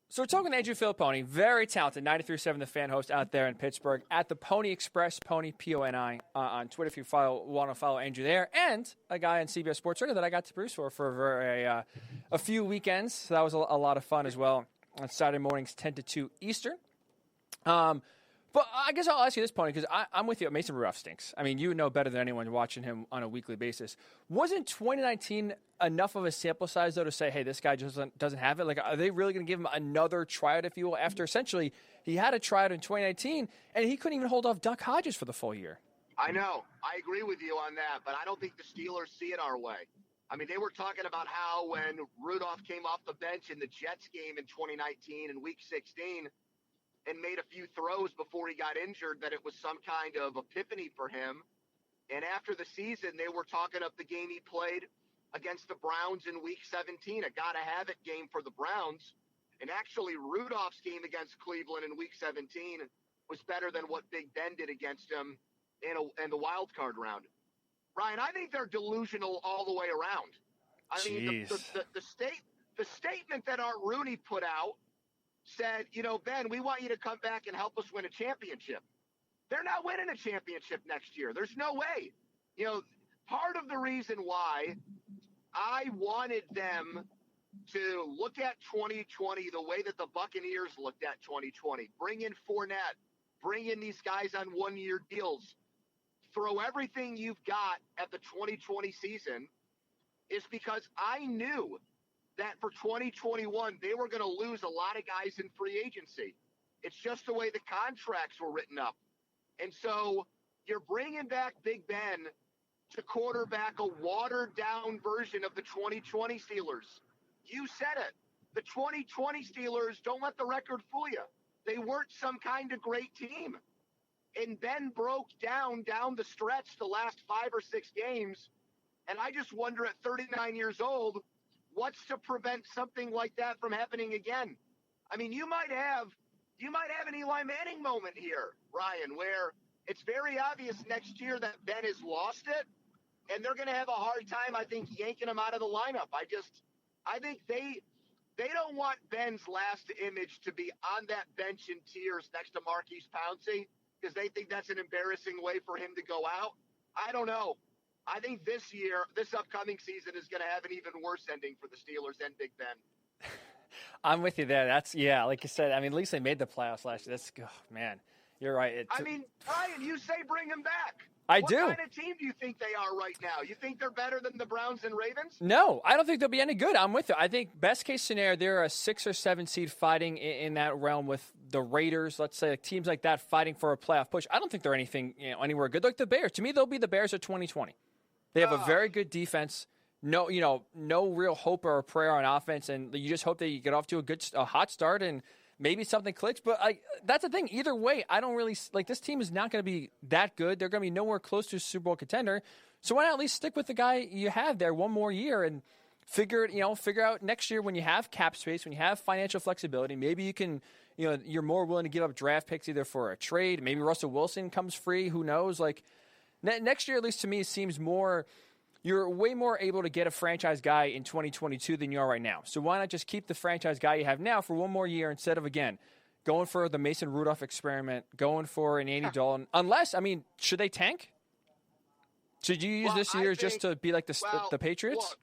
So we're talking to Andrew Fillipponi, very talented, 93.7 The Fan host out there in Pittsburgh, at the Pony Express, Pony, P-O-N-I, on Twitter if you want to follow Andrew there, and a guy on CBS Sports Radio that I got to produce for a few weekends. So that was a lot of fun as well on Saturday mornings, 10 to 2 Eastern. But I guess I'll ask you this, Pony, because I'm with you. Mason Rudolph stinks. I mean, you know better than anyone watching him on a weekly basis. Wasn't 2019 enough of a sample size, though, to say, hey, this guy just doesn't have it? Like, are they really going to give him another tryout, if you will, after essentially He had a tryout in 2019, and he couldn't even hold off Duck Hodges for the full year. I know. I agree with you on that, but I don't think the Steelers see it our way. I mean, they were talking about how when Rudolph came off the bench in the Jets game in 2019 in Week 16 and made a few throws before he got injured, that it was some kind of epiphany for him. And after the season, they were talking up the game he played against the Browns in Week 17, a gotta-have-it game for the Browns. And actually, Rudolph's game against Cleveland in Week 17 was better than what Big Ben did against him in the wild card round. Ryan, I think they're delusional all the way around. I mean, the statement that Art Rooney put out said, Ben, we want you to come back and help us win a championship. They're not winning a championship next year. There's no way. Part of the reason why I wanted them to look at 2020 the way that the Buccaneers looked at 2020, bring in Fournette, bring in these guys on one-year deals, throw everything you've got at the 2020 season, is because I knew that for 2021, they were going to lose a lot of guys in free agency. It's just the way the contracts were written up. And so you're bringing back Big Ben to quarterback a watered-down version of the 2020 Steelers. You said it. The 2020 Steelers, don't let the record fool you. They weren't some kind of great team. And Ben broke down the stretch the last 5 or 6 games. And I just wonder at 39 years old, what's to prevent something like that from happening again? I mean, you might have an Eli Manning moment here, Ryan, where it's very obvious next year that Ben has lost it, and they're going to have a hard time, I think, yanking him out of the lineup. I think they don't want Ben's last image to be on that bench in tears next to Marquise Pouncey, because they think that's an embarrassing way for him to go out. I don't know. I think this upcoming season is going to have an even worse ending for the Steelers than Big Ben. I'm with you there. Like you said, I mean, at least they made the playoffs last year. Man, you're right. Ryan, you say bring him back. What kind of team do you think they are right now? You think they're better than the Browns and Ravens? No, I don't think they'll be any good. I'm with you. I think best case scenario, they're a 6 or 7 seed fighting in that realm with the Raiders. Let's say teams like that fighting for a playoff push. I don't think they're anything anywhere good. Like the Bears. To me, they'll be the Bears of 2020. They have a very good defense. No real hope or prayer on offense, and you just hope that you get off to a hot start and maybe something clicks. But that's the thing. Either way, I don't really like this team is not going to be that good. They're going to be nowhere close to a Super Bowl contender. So why not at least stick with the guy you have there one more year and figure out next year when you have cap space, when you have financial flexibility, maybe you can, you're more willing to give up draft picks either for a trade. Maybe Russell Wilson comes free. Who knows? Like next year, at least to me, it seems more. You're way more able to get a franchise guy in 2022 than you are right now. So why not just keep the franchise guy you have now for one more year instead of, again, going for the Mason Rudolph experiment, going for an Andy Dalton? Unless, should they tank? Should you use this year just to be like the Patriots? Look,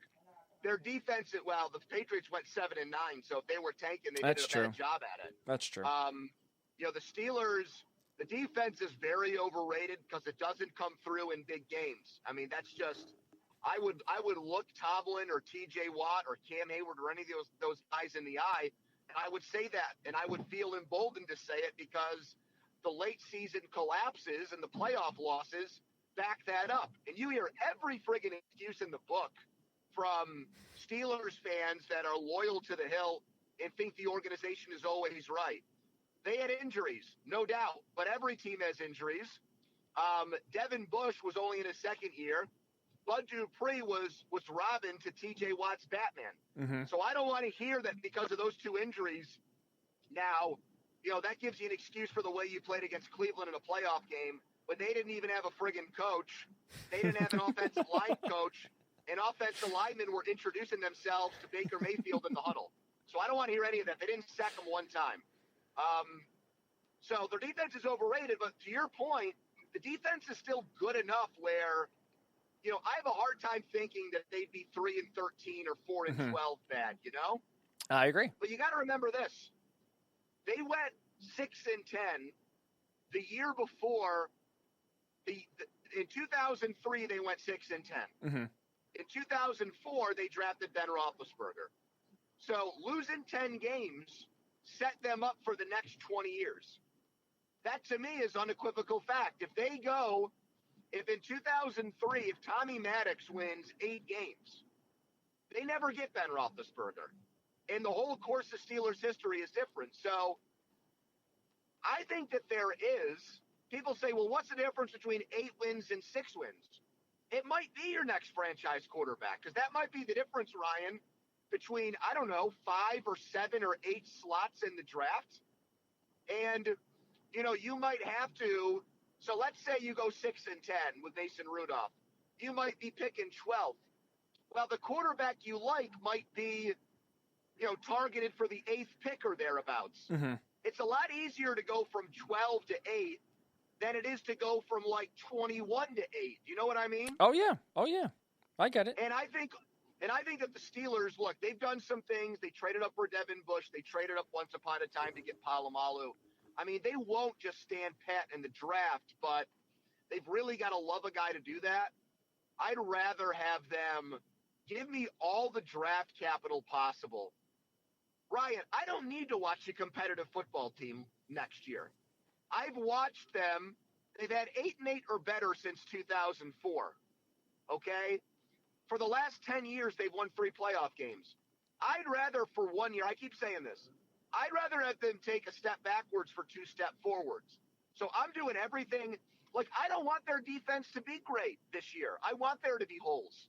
their defense, the Patriots went 7-9, so if they were tanking, they did a bad job at it. That's true. The Steelers, the defense is very overrated because it doesn't come through in big games. I mean, that's just – I would look Tomlin or T.J. Watt or Cam Hayward or any of those guys in the eye, and I would say that, and I would feel emboldened to say it because the late season collapses and the playoff losses back that up. And you hear every friggin' excuse in the book from Steelers fans that are loyal to the hill and think the organization is always right. They had injuries, no doubt, but every team has injuries. Devin Bush was only in his second year. Bud Dupree was Robin to T.J. Watt's Batman. Mm-hmm. So I don't want to hear that because of those 2 injuries. Now, that gives you an excuse for the way you played against Cleveland in a playoff game, but they didn't even have a friggin' coach. They didn't have an offensive line coach, and offensive linemen were introducing themselves to Baker Mayfield in the huddle. So I don't want to hear any of that. They didn't sack him one time. So their defense is overrated, but to your point, the defense is still good enough where – I have a hard time thinking that they'd be 3-13 or 4-12 bad, I agree. But you got to remember this. They went 6-10 the year before. In 2003, they went 6-10. Mm-hmm. In 2004, they drafted Ben Roethlisberger. So losing 10 games set them up for the next 20 years. That, to me, is unequivocal fact. If in 2003, if Tommy Maddox wins 8 games, they never get Ben Roethlisberger. And the whole course of Steelers history is different. So I think that there is, people say, well, what's the difference between 8 wins and 6 wins? It might be your next franchise quarterback, because that might be the difference, Ryan, between, I don't know, 5 or 7 or 8 slots in the draft. And, you might have to, so let's say you go 6-10 with Mason Rudolph. You might be picking 12th. Well, the quarterback you like might be, targeted for the 8th pick or thereabouts. Mm-hmm. It's a lot easier to go from 12 to 8 than it is to go from like 21 to 8. You know what I mean? Oh yeah. I get it. And I think that the Steelers, look, they've done some things. They traded up for Devin Bush. They traded up once upon a time to get Palomalu. I mean, they won't just stand pat in the draft, but they've really got to love a guy to do that. I'd rather have them give me all the draft capital possible. Ryan, I don't need to watch a competitive football team next year. I've watched them. They've had 8-8 or better since 2004. Okay? For the last 10 years, they've won 3 playoff games. I'd rather, for 1 year, I keep saying this, I'd rather have them take a step backwards for 2 step forwards. So I'm doing everything. Like, I don't want their defense to be great this year. I want there to be holes.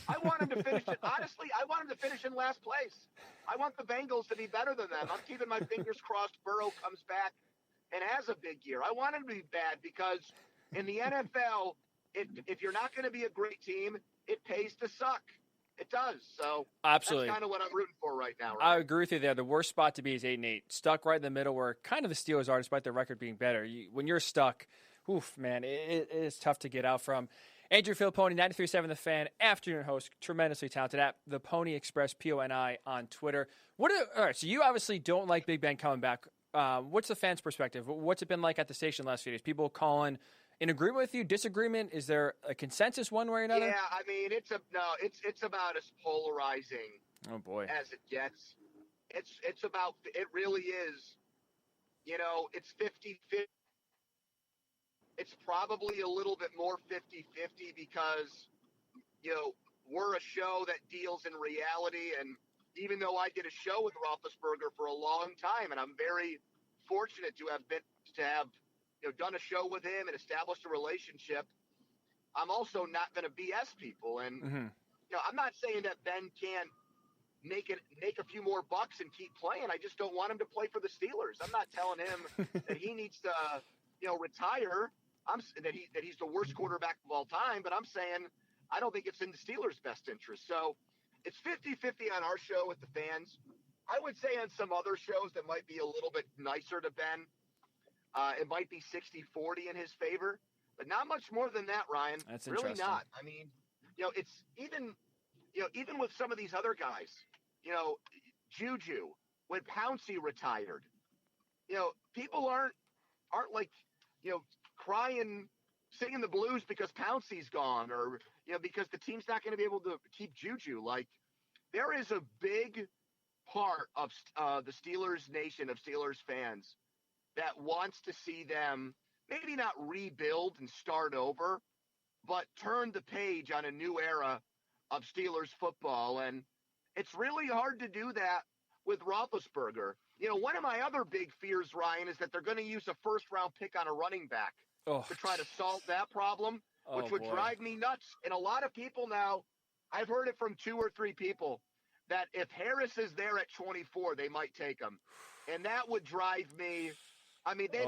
I want them to finish it. Honestly, I want them to finish in last place. I want the Bengals to be better than them. I'm keeping my fingers crossed Burrow comes back and has a big year. I want him to be bad because in the NFL, if you're not going to be a great team, it pays to suck. It does. So absolutely, that's kind of what I'm rooting for right now. Right? I agree with you there. The worst spot to be is 8-8. Stuck right in the middle where kind of the Steelers are, despite their record being better. When you're stuck, oof, man, it is tough to get out from. Andrew Fillipponi, 93.7 The Fan, afternoon host, tremendously talented at The Pony Express, PONI on Twitter. All right, so you obviously don't like Big Ben coming back. What's the fans' perspective? What's it been like at the station the last few days? People calling in agreement with you, disagreement? Is there a consensus one way or another? Yeah, I mean, it's about as polarizing as it gets. It really is, it's 50-50. It's probably a little bit more 50-50 because, we're a show that deals in reality. And even though I did a show with Roethlisberger for a long time, and I'm very fortunate to have done a show with him and established a relationship, I'm also not going to BS people. And, I'm not saying that Ben can't make a few more bucks and keep playing. I just don't want him to play for the Steelers. I'm not telling him that he needs to, retire. That he's the worst quarterback of all time, but I'm saying I don't think it's in the Steelers' best interest. So it's 50-50 on our show with the fans. I would say on some other shows that might be a little bit nicer to Ben, it might be 60-40 in his favor, but not much more than that, Ryan. That's really interesting. not. I mean, it's even with some of these other guys, Juju, when Pouncey retired, people aren't like, crying, singing the blues because Pouncey's gone or, because the team's not going to be able to keep Juju. Like, there is a big part of the Steelers nation, of Steelers fans, that wants to see them maybe not rebuild and start over, but turn the page on a new era of Steelers football. And it's really hard to do that with Roethlisberger. One of my other big fears, Ryan, is that they're going to use a first-round pick on a running back to try to solve that problem, which would drive me nuts. And a lot of people now, I've heard it from 2 or 3 people, that if Harris is there at 24, they might take him. And that would drive me. I mean, they'd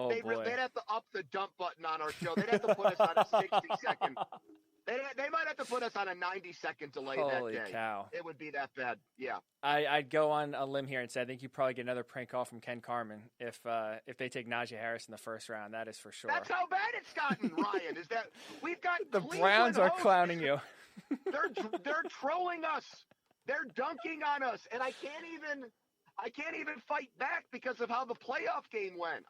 have to up the dump button on our show. They'd have to put us on a 60-second. They might have to put us on a 90-second delay that day. Holy cow. It would be that bad. Yeah. I'd go on a limb here and say I think you probably get another prank call from Ken Carman if they take Najee Harris in the first round. That is for sure. That's how bad it's gotten, Ryan. Is that we've got the Cleveland Browns are hosts. clowning you. They're trolling us. They're dunking on us, and I can't even fight back because of how the playoff game went.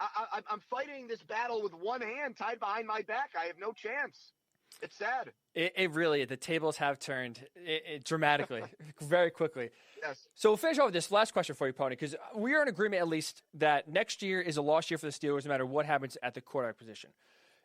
I'm fighting this battle with one hand tied behind my back. I have no chance. It's sad. It really, the tables have turned dramatically, very quickly. Yes. So we'll finish off with this last question for you, Pony, because we are in agreement at least that next year is a lost year for the Steelers no matter what happens at the quarterback position.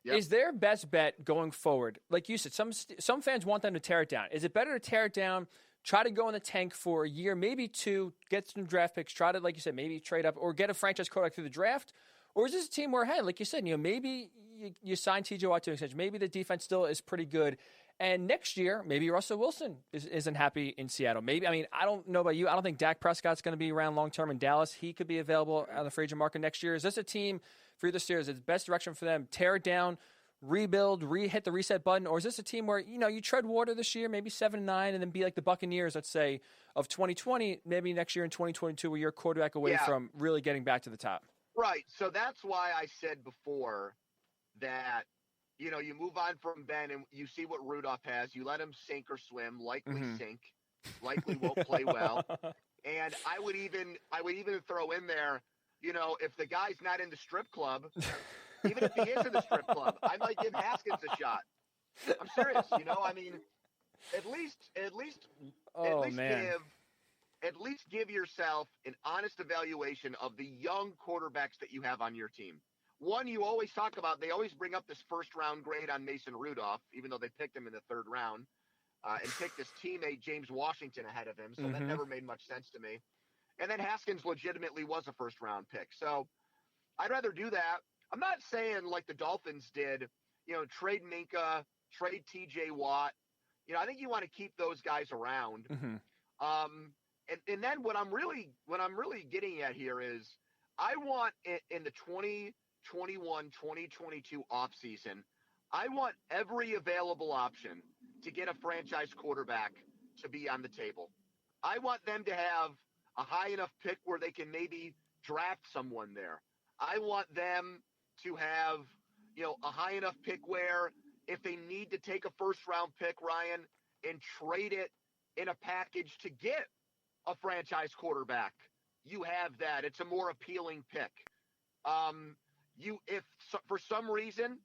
Yep. Is their best bet going forward, like you said, some fans want them to tear it down. Is it better to tear it down, try to go in the tank for a year, maybe two, get some draft picks, try to, like you said, maybe trade up or get a franchise quarterback through the draft? Or is this a team where, hey, like you said, maybe you sign T.J. Watt to an extension. Maybe the defense still is pretty good. And next year, maybe Russell Wilson isn't happy in Seattle. Maybe, I don't know about you. I don't think Dak Prescott's going to be around long-term in Dallas. He could be available on the free agent market next year. Is this a team for the Steelers? Is it the best direction for them? Tear it down, rebuild, hit the reset button? Or is this a team where, you tread water this year, maybe 7-9, and then be like the Buccaneers, let's say, of 2020, maybe next year in 2022, where you're quarterback away from really getting back to the top? Right. So that's why I said before that, you move on from Ben and you see what Rudolph has. You let him sink or swim, likely sink, likely won't play well. And I would even throw in there, if the guy's not in the strip club, even if he is in the strip club, I might give Haskins a shot. I'm serious. At least give yourself an honest evaluation of the young quarterbacks that you have on your team. One, you always talk about, they always bring up this first-round grade on Mason Rudolph, even though they picked him in the third round, and picked his teammate James Washington ahead of him, so that never made much sense to me. And then Haskins legitimately was a first-round pick. So I'd rather do that. I'm not saying like the Dolphins did, trade Minka, trade T.J. Watt. I think you want to keep those guys around. And then what I'm really getting at here is I want in the 2021-2022 offseason, I want every available option to get a franchise quarterback to be on the table. I want them to have a high enough pick where they can maybe draft someone there. I want them to have, a high enough pick where if they need to take a first-round pick, Ryan, and trade it in a package to get a franchise quarterback, you have that. It's a more appealing pick. If for some reason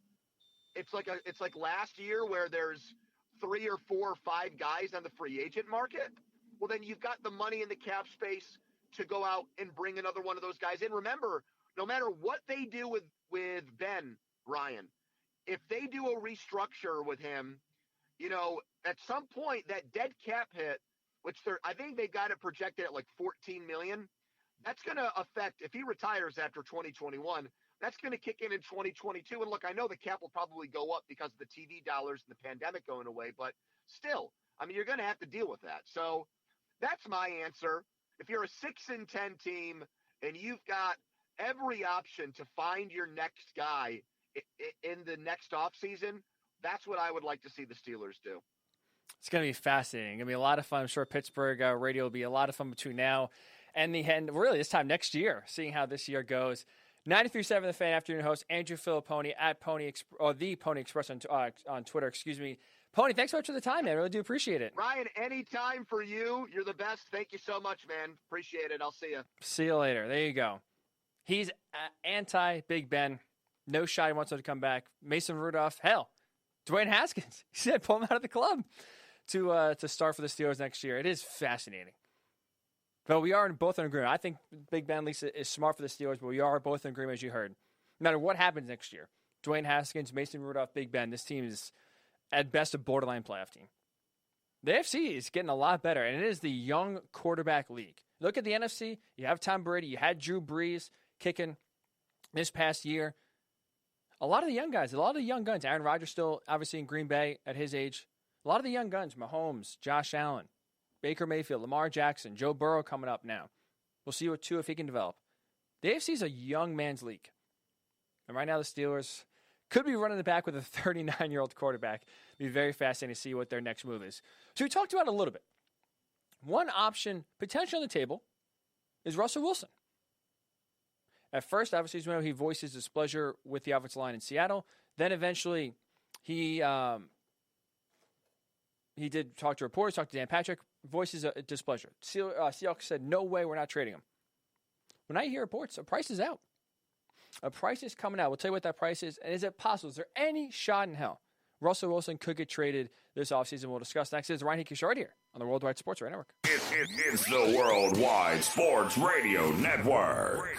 it's like last year where there's 3 or 4 or 5 guys on the free agent market, well then you've got the money in the cap space to go out and bring another one of those guys in. Remember, no matter what they do with Ben, Ryan, if they do a restructure with him, at some point that dead cap hit, which I think they got it projected at like $14 million. That's going to affect, if he retires after 2021, that's going to kick in 2022. And look, I know the cap will probably go up because of the TV dollars and the pandemic going away, but still, you're going to have to deal with that. So that's my answer. If you're a 6-10 team and you've got every option to find your next guy in the next offseason, that's what I would like to see the Steelers do. It's going to be fascinating. It's going to be a lot of fun. I'm sure Pittsburgh radio will be a lot of fun between now and the end, really this time next year, seeing how this year goes. 93.7 The Fan afternoon host Andrew Fillipponi at the Pony Express on Twitter. Excuse me, Pony. Thanks so much for the time, man. I really do appreciate it. Ryan, anytime for you. You're the best. Thank you so much, man. Appreciate it. I'll see you. See you later. There you go. He's anti-Big Ben. No shot he wants him to come back. Mason Rudolph. Hell, Dwayne Haskins. He said pull him out of the club to start for the Steelers next year. It is fascinating. But we are both in agreement. I think Big Ben Lisa is smart for the Steelers, but we are both in agreement, as you heard. No matter what happens next year, Dwayne Haskins, Mason Rudolph, Big Ben, this team is at best a borderline playoff team. The AFC is getting a lot better, and it is the young quarterback league. Look at the NFC. You have Tom Brady. You had Drew Brees kicking this past year. A lot of the young guys, a lot of the young guns. Aaron Rodgers still obviously in Green Bay at his age. A lot of the young guns, Mahomes, Josh Allen, Baker Mayfield, Lamar Jackson, Joe Burrow coming up now. We'll see what Tua if he can develop. The AFC is a young man's league. And right now the Steelers could be running it back with a 39-year-old quarterback. It'd be very fascinating to see what their next move is. So we talked about it a little bit. One option potentially on the table is Russell Wilson. At first, obviously, as we know, he voices displeasure with the offensive line in Seattle. Then eventually he did talk to reporters, talk to Dan Patrick, voices a displeasure. Seahawks said, no way, we're not trading him. When I hear reports, a price is out. A price is coming out. We'll tell you what that price is. And is it possible? Is there any shot in hell Russell Wilson could get traded this offseason. We'll discuss next. It's the Ryan Hickey Show right here on the Worldwide Sports Radio Network. It's the Worldwide Sports Radio Network.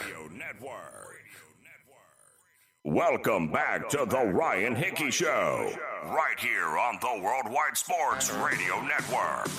Welcome back to the Ryan Hickey Show, right here on the Worldwide Sports Radio Network.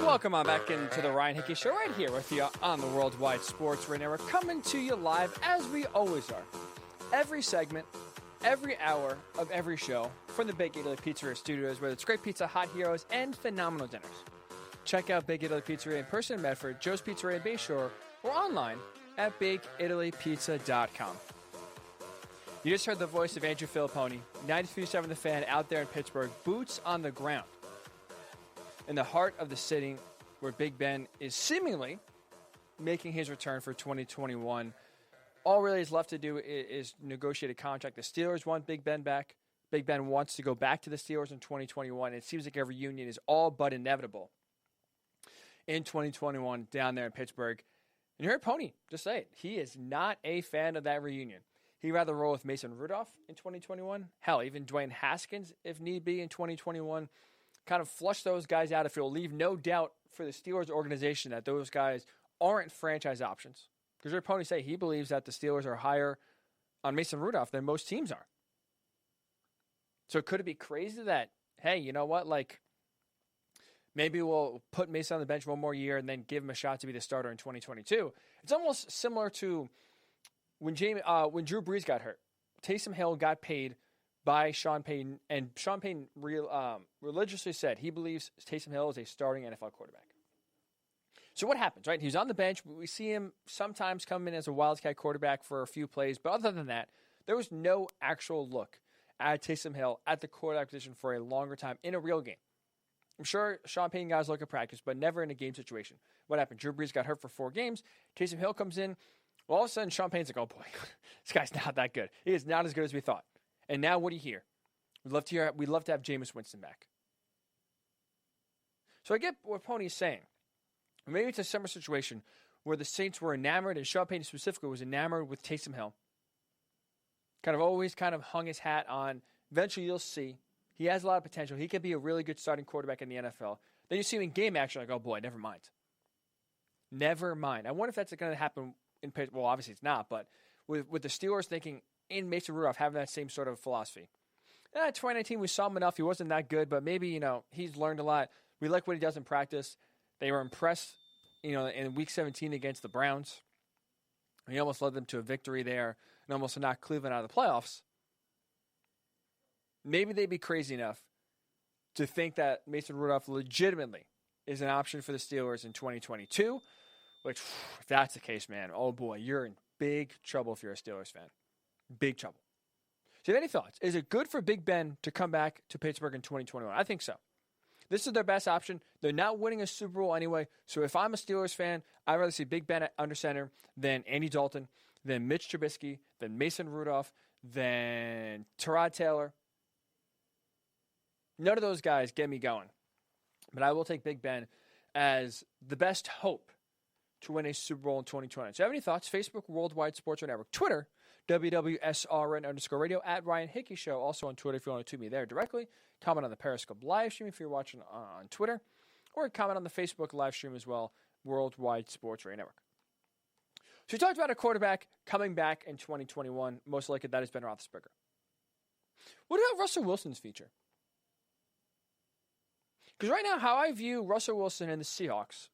Welcome on back into the Ryan Hickey Show right here with you on the Worldwide Sports Radio Network, coming to you live as we always are. Every segment, every hour of every show from the Big Italy Pizzeria studios, whether it's great pizza, hot heroes, and phenomenal dinners. Check out Big Italy Pizzeria in person in Medford, Joe's Pizzeria in Bayshore, or online at BigItalyPizza.com. You just heard the voice of Andrew Fillipponi, 93.7 The Fan out there in Pittsburgh, boots on the ground. In the heart of the city, where Big Ben is seemingly making his return for 2021. All really is left to do is negotiate a contract. The Steelers want Big Ben back. Big Ben wants to go back to the Steelers in 2021. It seems like a reunion is all but inevitable in 2021 down there in Pittsburgh. And you heard Pony just say it. He is not a fan of that reunion. He'd rather roll with Mason Rudolph in 2021. Hell, even Dwayne Haskins, if need be, in 2021. Kind of flush those guys out if it'll leave no doubt for the Steelers organization that those guys aren't franchise options. Because your Pony say he believes that the Steelers are higher on Mason Rudolph than most teams are. So could it be crazy that, hey, you know what, like maybe we'll put Mason on the bench one more year and then give him a shot to be the starter in 2022? It's almost similar to when Drew Brees got hurt. Taysom Hill got paid by Sean Payton, and Sean Payton religiously said he believes Taysom Hill is a starting NFL quarterback. So what happens, right? He's on the bench. We see him sometimes come in as a wildcat quarterback for a few plays, but other than that, there was no actual look at Taysom Hill at the quarterback position for a longer time in a real game. I'm sure Sean Payton guys look at practice, but never in a game situation. What happened? Drew Brees got hurt for 4 games. Taysom Hill comes in. Well, all of a sudden, Sean Payton's like, oh boy, this guy's not that good. He is not as good as we thought. And now what do you hear? We'd love to have Jameis Winston back. So I get what Pony's saying. Maybe it's a similar situation where the Saints were enamored, and Sean Payton specifically was enamored with Taysom Hill. Always hung his hat on, eventually you'll see. He has a lot of potential. He could be a really good starting quarterback in the NFL. Then you see him in game action, like, oh boy, never mind. Never mind. I wonder if that's going to happen in Pittsburgh. Well, obviously it's not, but with the Steelers thinking in Mason Rudolph having that same sort of philosophy. 2019, we saw him enough. He wasn't that good, but maybe, he's learned a lot. We like what he does in practice. They were impressed, in Week 17 against the Browns. He almost led them to a victory there and almost knocked Cleveland out of the playoffs. Maybe they'd be crazy enough to think that Mason Rudolph legitimately is an option for the Steelers in 2022, which, if that's the case, man, oh boy, you're in big trouble if you're a Steelers fan. Big trouble. So, any thoughts? Is it good for Big Ben to come back to Pittsburgh in 2021? I think so. This is their best option. They're not winning a Super Bowl anyway. So, if I'm a Steelers fan, I'd rather see Big Ben under center than Andy Dalton, than Mitch Trubisky, than Mason Rudolph, than Tyrod Taylor. None of those guys get me going. But I will take Big Ben as the best hope to win a Super Bowl in 2020. So, if you have any thoughts? Facebook, Worldwide Sports Network, Twitter, WWSRN_radio, at Ryan Hickey Show. Also on Twitter if you want to tweet me there directly. Comment on the Periscope live stream if you're watching on Twitter. Or comment on the Facebook live stream as well, Worldwide Sports Radio Network. So we talked about a quarterback coming back in 2021. Most likely that is Ben Roethlisberger. What about Russell Wilson's future? Because right now, how I view Russell Wilson and the Seahawks,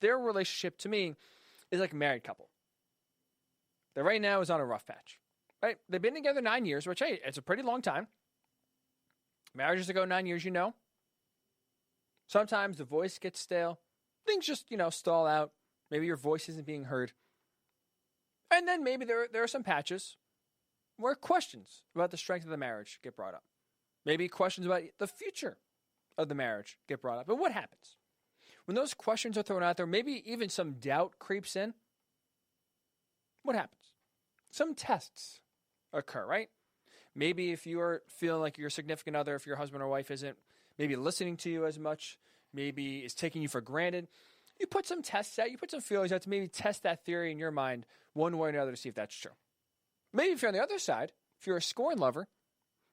their relationship to me is like a married couple. That right now is on a rough patch. Right? They've been together 9 years, which, hey, it's a pretty long time. Marriages ago 9 years, Sometimes the voice gets stale. Things just, stall out. Maybe your voice isn't being heard. And then maybe there are some patches where questions about the strength of the marriage get brought up. Maybe questions about the future of the marriage get brought up. But what happens? when those questions are thrown out there, maybe even some doubt creeps in, what happens? Some tests occur, right? Maybe if you're feeling like your significant other, if your husband or wife isn't maybe listening to you as much, maybe is taking you for granted, you put some tests out, you put some feelers out to maybe test that theory in your mind one way or another to see if that's true. Maybe if you're on the other side, if you're a scorn lover,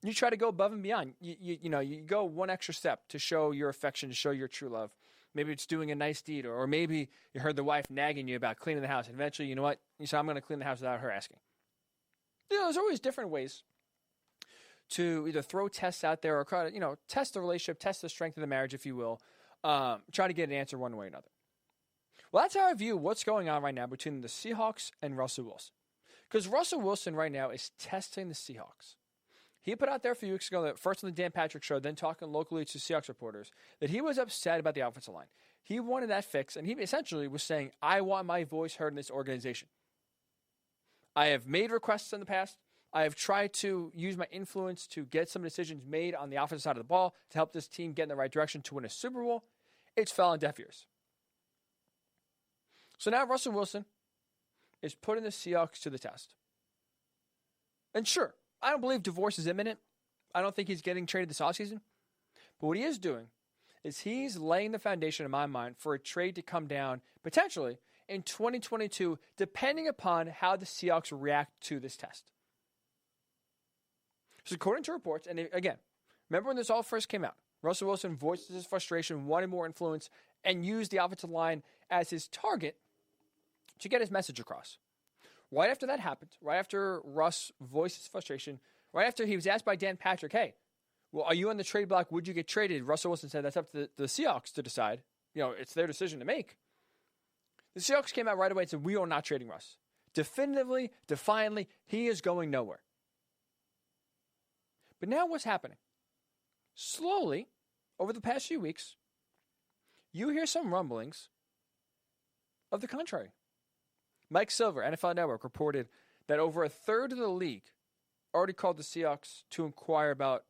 you try to go above and beyond. You go one extra step to show your affection, to show your true love. Maybe it's doing a nice deed, or maybe you heard the wife nagging you about cleaning the house. And eventually, you know what? You say, I'm going to clean the house without her asking. There's always different ways to either throw tests out there or, test the relationship, test the strength of the marriage, if you will. Try to get an answer one way or another. Well, that's how I view what's going on right now between the Seahawks and Russell Wilson. Because Russell Wilson right now is testing the Seahawks. He put out there a few weeks ago, first on the Dan Patrick Show, then talking locally to Seahawks reporters, that he was upset about the offensive line. He wanted that fixed, and he essentially was saying, I want my voice heard in this organization. I have made requests in the past. I have tried to use my influence to get some decisions made on the offensive side of the ball to help this team get in the right direction to win a Super Bowl. It's fell on deaf ears. So now Russell Wilson is putting the Seahawks to the test. And sure, I don't believe divorce is imminent. I don't think he's getting traded this offseason. But what he is doing is he's laying the foundation, in my mind, for a trade to come down potentially in 2022, depending upon how the Seahawks react to this test. So according to reports, and again, remember when this all first came out, Russell Wilson voiced his frustration, wanted more influence, and used the offensive line as his target to get his message across. Right after that happened, right after Russ voiced his frustration, right after he was asked by Dan Patrick, hey, well, are you on the trade block? Would you get traded? Russell Wilson said that's up to the Seahawks to decide. It's their decision to make. The Seahawks came out right away and said, we are not trading Russ. Definitively, defiantly, he is going nowhere. But now what's happening? Slowly, over the past few weeks, you hear some rumblings of the contrary. Mike Silver, NFL Network, reported that over a third of the league already called the Seahawks to inquire about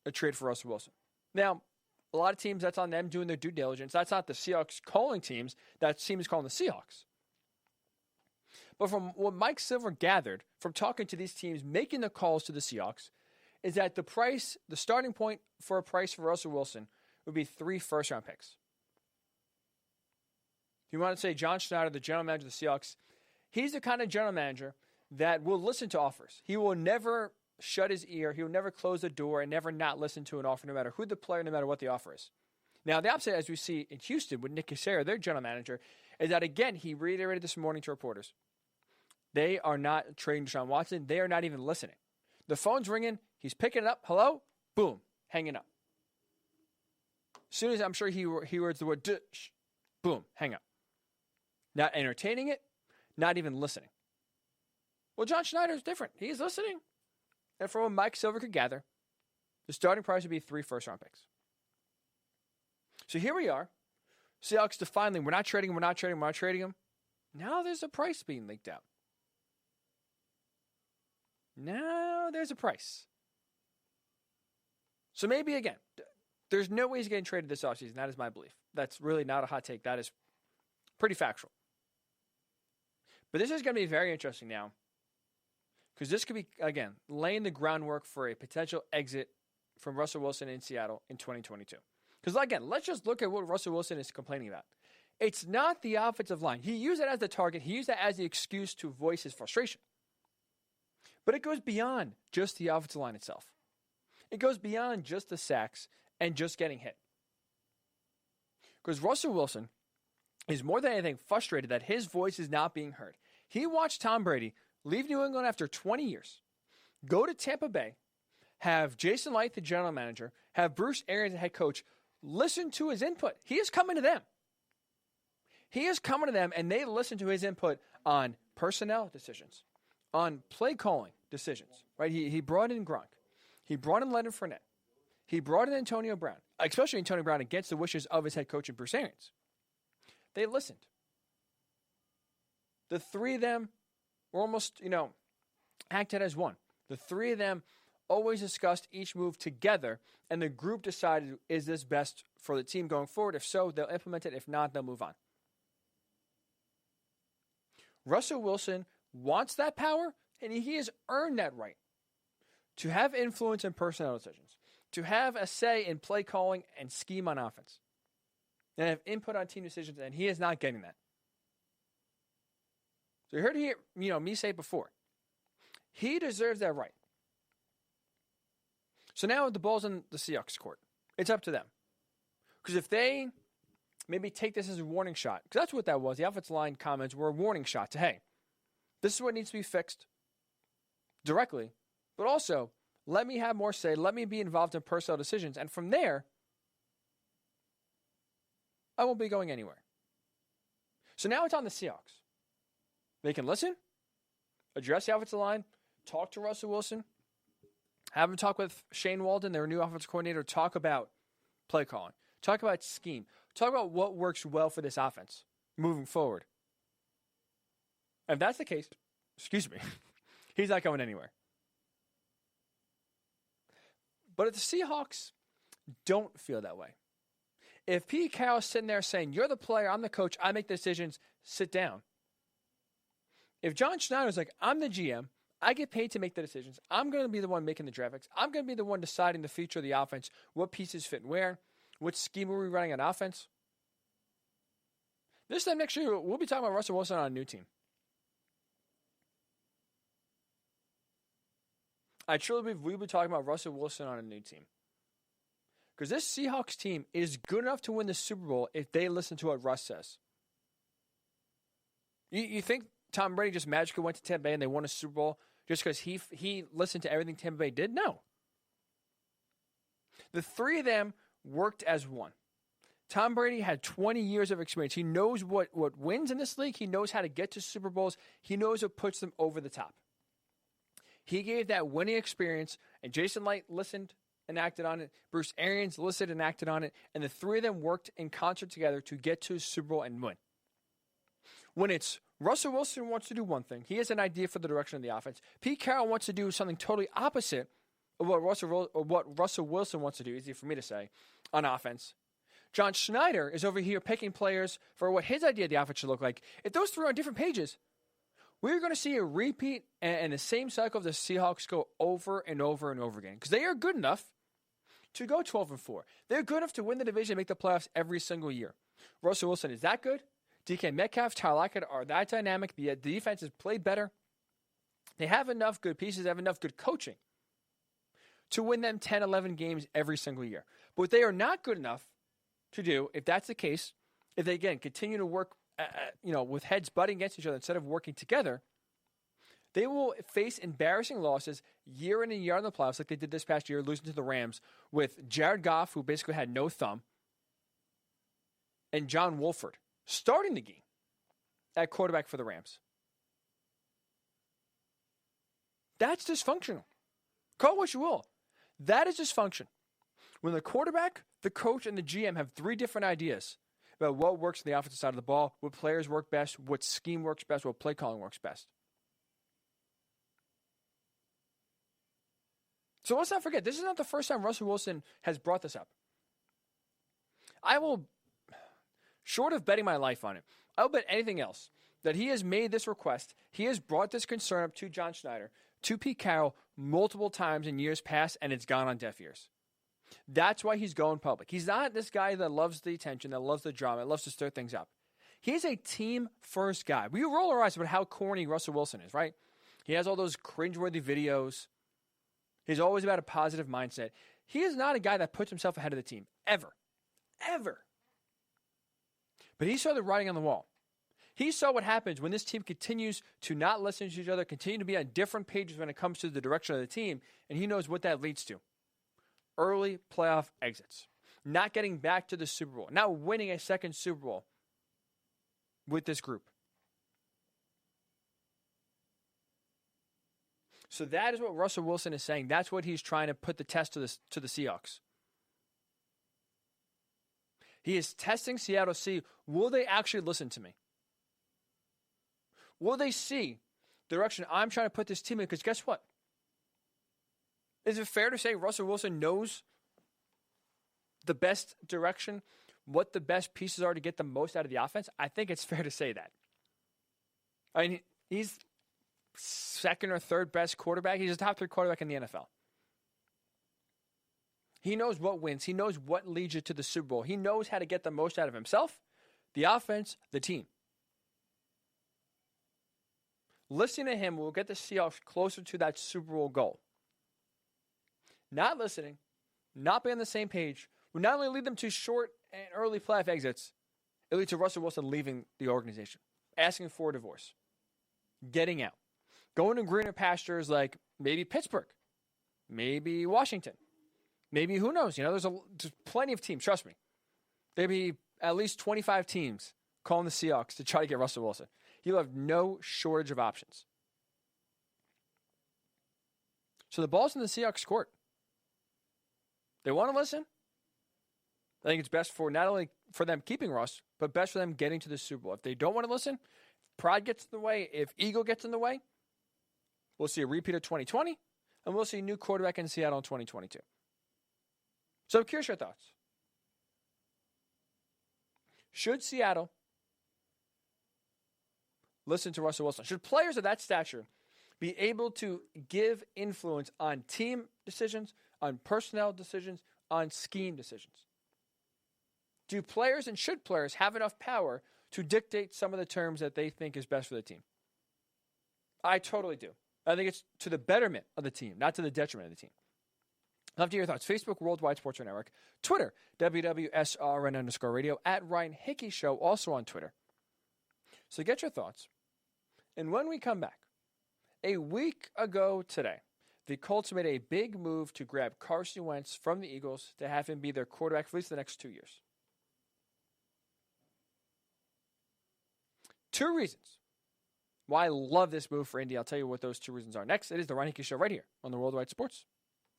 a trade for Russell Wilson. Now, a lot of teams, that's on them doing their due diligence. That's not the Seahawks calling teams. That team is calling the Seahawks. But from what Mike Silver gathered from talking to these teams making the calls to the Seahawks is that the starting point for a price for Russell Wilson would be 3 first-round picks. If you want to say John Schneider, the general manager of the Seahawks, he's the kind of general manager that will listen to offers. He will never shut his ear. He will never close the door and never not listen to an offer, no matter who the player, no matter what the offer is. Now, the opposite, as we see in Houston with Nick Cassera, their general manager, is that, again, he reiterated this morning to reporters. They are not trading Deshaun Watson. They are not even listening. The phone's ringing. He's picking it up. Hello? Boom. Hanging up. As soon as I'm sure he words the word, boom, hang up. Not entertaining it, not even listening. Well, John Schneider is different. He's listening. And from what Mike Silver could gather, the starting price would be 3 first-round picks. So here we are. Seahawks defining, we're not trading him. Now there's a price being leaked out. Now there's a price. So maybe, again, there's no way he's getting traded this offseason. That is my belief. That's really not a hot take. That is pretty factual. But this is going to be very interesting now, because this could be, again, laying the groundwork for a potential exit from Russell Wilson in Seattle in 2022. Because, again, let's just look at what Russell Wilson is complaining about. It's not the offensive line. He used it as the target. He used that as the excuse to voice his frustration. But it goes beyond just the offensive line itself. It goes beyond just the sacks and just getting hit. Because Russell Wilson is more than anything frustrated that his voice is not being heard. He watched Tom Brady leave New England after 20 years, go to Tampa Bay, have Jason Light, the general manager, have Bruce Arians, the head coach, listen to his input. He is coming to them. He is coming to them, and they listen to his input on personnel decisions, on play calling decisions. Right? He brought in Gronk. He brought in Leonard Fournette. He brought in Antonio Brown, especially Antonio Brown against the wishes of his head coach and Bruce Arians. They listened. The three of them were almost, acted as one. The three of them always discussed each move together, and the group decided, is this best for the team going forward? If so, they'll implement it. If not, they'll move on. Russell Wilson wants that power, and he has earned that right to have influence in personnel decisions, to have a say in play calling and scheme on offense, and have input on team decisions, and he is not getting that. So you heard me say it before. He deserves that right. So now the ball's in the Seahawks court. It's up to them. Because if they maybe take this as a warning shot, because that's what that was. The offensive line comments were a warning shot to, hey, this is what needs to be fixed directly, but also let me have more say, let me be involved in personnel decisions, and from there, I won't be going anywhere. So now it's on the Seahawks. They can listen, address the offensive line, talk to Russell Wilson, have him talk with Shane Walden, their new offensive coordinator, talk about play calling, talk about scheme, talk about what works well for this offense moving forward. And if that's the case, he's not going anywhere. But if the Seahawks don't feel that way, if Pete Carroll's sitting there saying, you're the player, I'm the coach, I make the decisions, sit down. If John Schneider's like, I'm the GM, I get paid to make the decisions, I'm going to be the one making the draft picks, I'm going to be the one deciding the future of the offense, what pieces fit where, what scheme are we running on offense. This time next year, we'll be talking about Russell Wilson on a new team. I truly believe we'll be talking about Russell Wilson on a new team. Because this Seahawks team is good enough to win the Super Bowl if they listen to what Russ says. You think Tom Brady just magically went to Tampa Bay and they won a Super Bowl just because he listened to everything Tampa Bay did? No. The three of them worked as one. Tom Brady had 20 years of experience. He knows what wins in this league. He knows how to get to Super Bowls. He knows what puts them over the top. He gave that winning experience, and Jason Light listened and acted on it. Bruce Arians listened and acted on it, and the three of them worked in concert together to get to Super Bowl and win. When it's Russell Wilson wants to do one thing, he has an idea for the direction of the offense. Pete Carroll wants to do something totally opposite of what Russell Wilson wants to do, easy for me to say, on offense. John Schneider is over here picking players for what his idea of the offense should look like. If those three are on different pages, we're going to see a repeat and the same cycle of the Seahawks go over and over and over again. Because they are good enough to go 12-4. They're good enough to win the division and make the playoffs every single year. Russell Wilson is that good. DK Metcalf, Tyler Lockett are that dynamic. The defense has played better. They have enough good pieces. They have enough good coaching to win them 10, 11 games every single year. But what they are not good enough to do, if that's the case, if they, again, continue to work with heads butting against each other instead of working together, they will face embarrassing losses year in and year out in the playoffs like they did this past year, losing to the Rams with Jared Goff, who basically had no thumb, and John Wolford starting the game at quarterback for the Rams. That's dysfunctional. Call it what you will. That is dysfunction. When the quarterback, the coach, and the GM have three different ideas about what works on the offensive side of the ball, what players work best, what scheme works best, what play calling works best. So let's not forget, this is not the first time Russell Wilson has brought this up. I will, short of betting my life on it, I will bet anything else that he has made this request. He has brought this concern up to John Schneider, to Pete Carroll, multiple times in years past, and it's gone on deaf ears. That's why he's going public. He's not this guy that loves the attention, that loves the drama, that loves to stir things up. He's a team-first guy. We roll our eyes about how corny Russell Wilson is, right? He has all those cringeworthy videos. He's always about a positive mindset. He is not a guy that puts himself ahead of the team, ever. Ever. But he saw the writing on the wall. He saw what happens when this team continues to not listen to each other, continue to be on different pages when it comes to the direction of the team, and he knows what that leads to. Early playoff exits. Not getting back to the Super Bowl. Not winning a second Super Bowl with this group. So that is what Russell Wilson is saying. That's what he's trying to put the test to the Seahawks. He is testing Seattle to see, will they actually listen to me? Will they see the direction I'm trying to put this team in? Because guess what? Is it fair to say Russell Wilson knows the best direction, what the best pieces are to get the most out of the offense? I think it's fair to say that. I mean, he's second or third best quarterback. He's a top 3 quarterback in the NFL. He knows what wins. He knows what leads you to the Super Bowl. He knows how to get the most out of himself, the offense, the team. Listening to him will get the Seahawks closer to that Super Bowl goal. Not listening, not being on the same page, will not only lead them to short and early playoff exits, it leads to Russell Wilson leaving the organization, asking for a divorce, getting out, going to greener pastures like maybe Pittsburgh, maybe Washington, maybe who knows? There's plenty of teams, trust me. There'd be at least 25 teams calling the Seahawks to try to get Russell Wilson. He'll have no shortage of options. So the ball's in the Seahawks' court. They want to listen. I think it's best for not only for them keeping Russ, but best for them getting to the Super Bowl. If they don't want to listen, if pride gets in the way, if ego gets in the way, we'll see a repeat of 2020, and we'll see a new quarterback in Seattle in 2022. So I'm curious your thoughts. Should Seattle listen to Russell Wilson? Should players of that stature be able to give influence on team decisions, on personnel decisions, on scheme decisions? Do players and should players have enough power to dictate some of the terms that they think is best for the team? I totally do. I think it's to the betterment of the team, not to the detriment of the team. I'd love to hear your thoughts. Facebook, Worldwide Sports Network. Twitter, WWSRN_radio. At Ryan Hickey Show, also on Twitter. So get your thoughts. And when we come back, a week ago today, the Colts made a big move to grab Carson Wentz from the Eagles to have him be their quarterback for at least the next 2 years. 2 reasons why I love this move for Indy. I'll tell you what those 2 reasons are next. It is the Ryan Hickey Show right here on the Worldwide Sports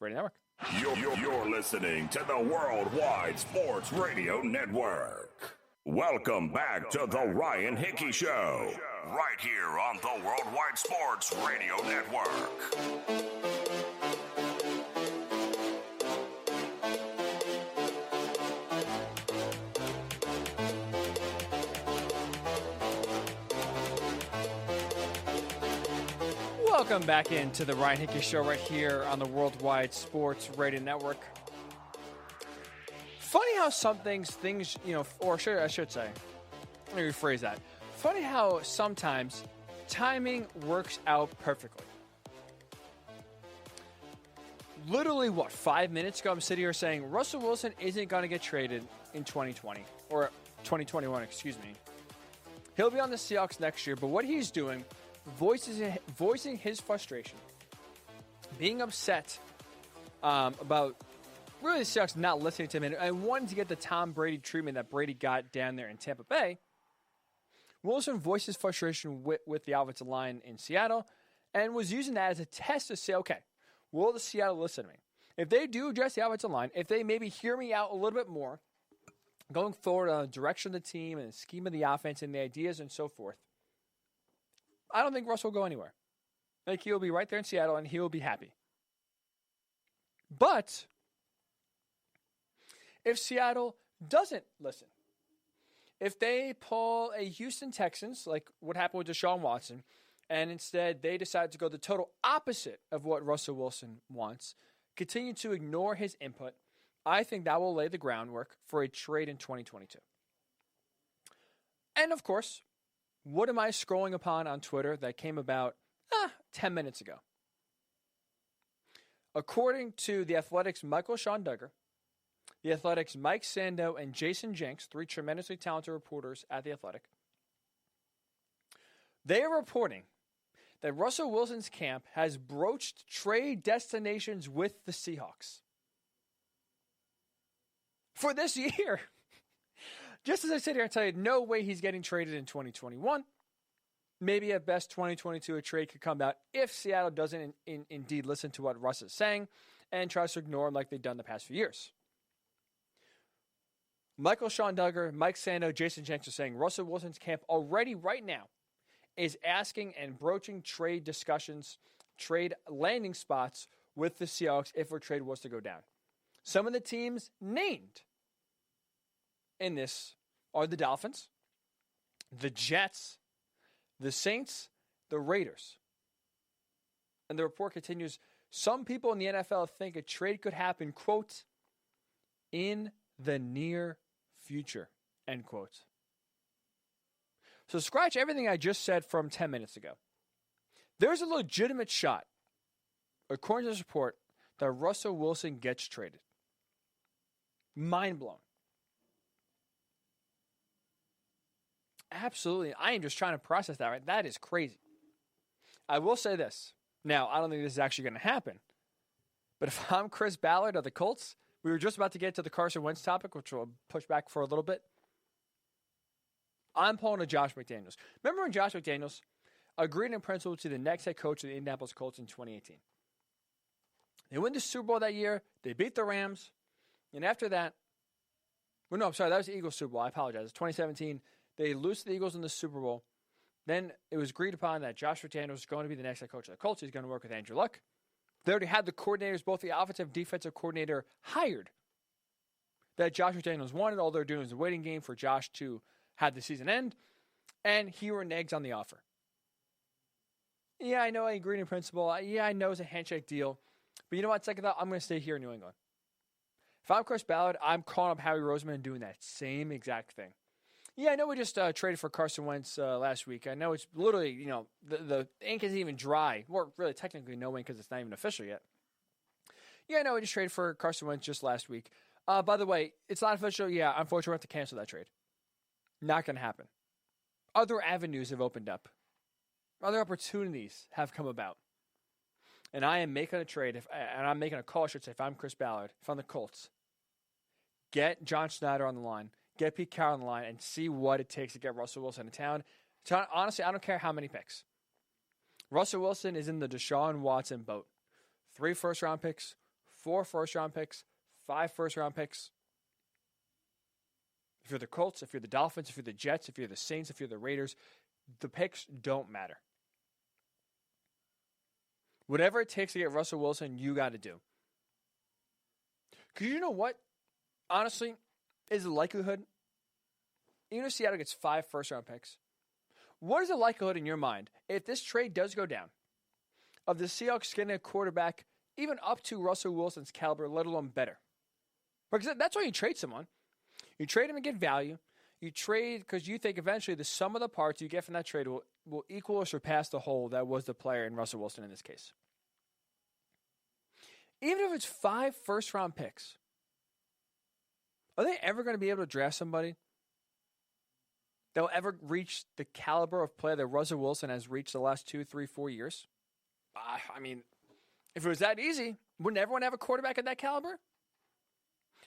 Radio Network. You're listening to the Worldwide Sports Radio Network. Welcome back to the Ryan Hickey Show, right here on the Worldwide Sports Radio Network. Welcome back into the Ryan Hickey Show right here on the Worldwide Sports Radio Network. Funny how some things, or I should say, let me rephrase that. Funny how sometimes timing works out perfectly. Literally, 5 minutes ago, I'm sitting here saying Russell Wilson isn't going to get traded in 2020, or 2021, excuse me. He'll be on the Seahawks next year, but what he's doing, voicing his frustration, being upset about really the Seahawks not listening to him, and wanting to get the Tom Brady treatment that Brady got down there in Tampa Bay. Wilson voiced his frustration with the offensive line in Seattle and was using that as a test to say, okay, will the Seattle listen to me? If they do address the offensive line, if they maybe hear me out a little bit more, going forward on the direction of the team and the scheme of the offense and the ideas and so forth, I don't think Russell will go anywhere. I think he'll be right there in Seattle and he'll be happy. But if Seattle doesn't listen, if they pull a Houston Texans, like what happened with Deshaun Watson, and instead they decide to go the total opposite of what Russell Wilson wants, continue to ignore his input, I think that will lay the groundwork for a trade in 2022. And of course, what am I scrolling upon on Twitter that came about 10 minutes ago? According to The Athletic's Michael Sean Duggar, The Athletic's Mike Sando, and Jason Jenks, 3 tremendously talented reporters at The Athletic, they are reporting that Russell Wilson's camp has broached trade destinations with the Seahawks for this year. Just as I sit here and tell you, no way he's getting traded in 2021. Maybe at best 2022, a trade could come out if Seattle doesn't indeed listen to what Russ is saying and tries to ignore him like they've done the past few years. Michael Sean Duggar, Mike Sando, Jason Jenks are saying Russell Wilson's camp already right now is asking and broaching trade discussions, trade landing spots with the Seahawks if a trade was to go down. Some of the teams named in this are the Dolphins, the Jets, the Saints, the Raiders. And the report continues, some people in the NFL think a trade could happen, quote, in the near future, end quote. So scratch everything I just said from 10 minutes ago. There's a legitimate shot, according to this report, that Russell Wilson gets traded. Mind blown. Absolutely. I am just trying to process that, right? That is crazy. I will say this. Now, I don't think this is actually going to happen. But if I'm Chris Ballard of the Colts, we were just about to get to the Carson Wentz topic, which we'll push back for a little bit. I'm pulling a Josh McDaniels. Remember when Josh McDaniels agreed in principle to the next head coach of the Indianapolis Colts in 2018? They win the Super Bowl that year. They beat the Rams. And after that, well, no, I'm sorry, that was the Eagles Super Bowl. I apologize. It's 2017. They lose to the Eagles in the Super Bowl. Then it was agreed upon that Josh McDaniels was going to be the next head coach of the Colts. He's going to work with Andrew Luck. They already had the coordinators, both the offensive and defensive coordinator, hired that Josh McDaniels wanted. All they're doing is a waiting game for Josh to have the season end. And he reneges on the offer. Yeah, I know I agreed in principle. Yeah, I know it's a handshake deal. But you know what? Second thought, I'm going to stay here in New England. If I'm Chris Ballard, I'm calling up Howie Roseman and doing that same exact thing. Yeah, I know we just traded for Carson Wentz last week. I know it's literally, the ink isn't even dry. Or really technically no ink because it's not even official yet. Yeah, I know we just traded for Carson Wentz just last week. By the way, it's not official. Yeah, unfortunately we have to cancel that trade. Not going to happen. Other avenues have opened up. Other opportunities have come about. And I am making a trade, and I'm making a call, I should say, if I'm Chris Ballard, if I'm the Colts. Get John Schneider on the line. Get Pete Carroll on the line and see what it takes to get Russell Wilson to town. Honestly, I don't care how many picks. Russell Wilson is in the Deshaun Watson boat. 3 first-round picks, 4 first-round picks, 5 first-round picks. If you're the Colts, if you're the Dolphins, if you're the Jets, if you're the Saints, if you're the Raiders, the picks don't matter. Whatever it takes to get Russell Wilson, you got to do. Because you know what? Honestly, is the likelihood, even if Seattle gets 5 first-round picks, what is the likelihood in your mind, if this trade does go down, of the Seahawks getting a quarterback even up to Russell Wilson's caliber, let alone better? Because that's why you trade someone. You trade him and get value. You trade because you think eventually the sum of the parts you get from that trade will equal or surpass the whole that was the player in Russell Wilson in this case. Even if it's 5 first-round picks, are they ever going to be able to draft somebody that will ever reach the caliber of player that Russell Wilson has reached the last 2, 3, 4 years? I mean, if it was that easy, wouldn't everyone have a quarterback at that caliber?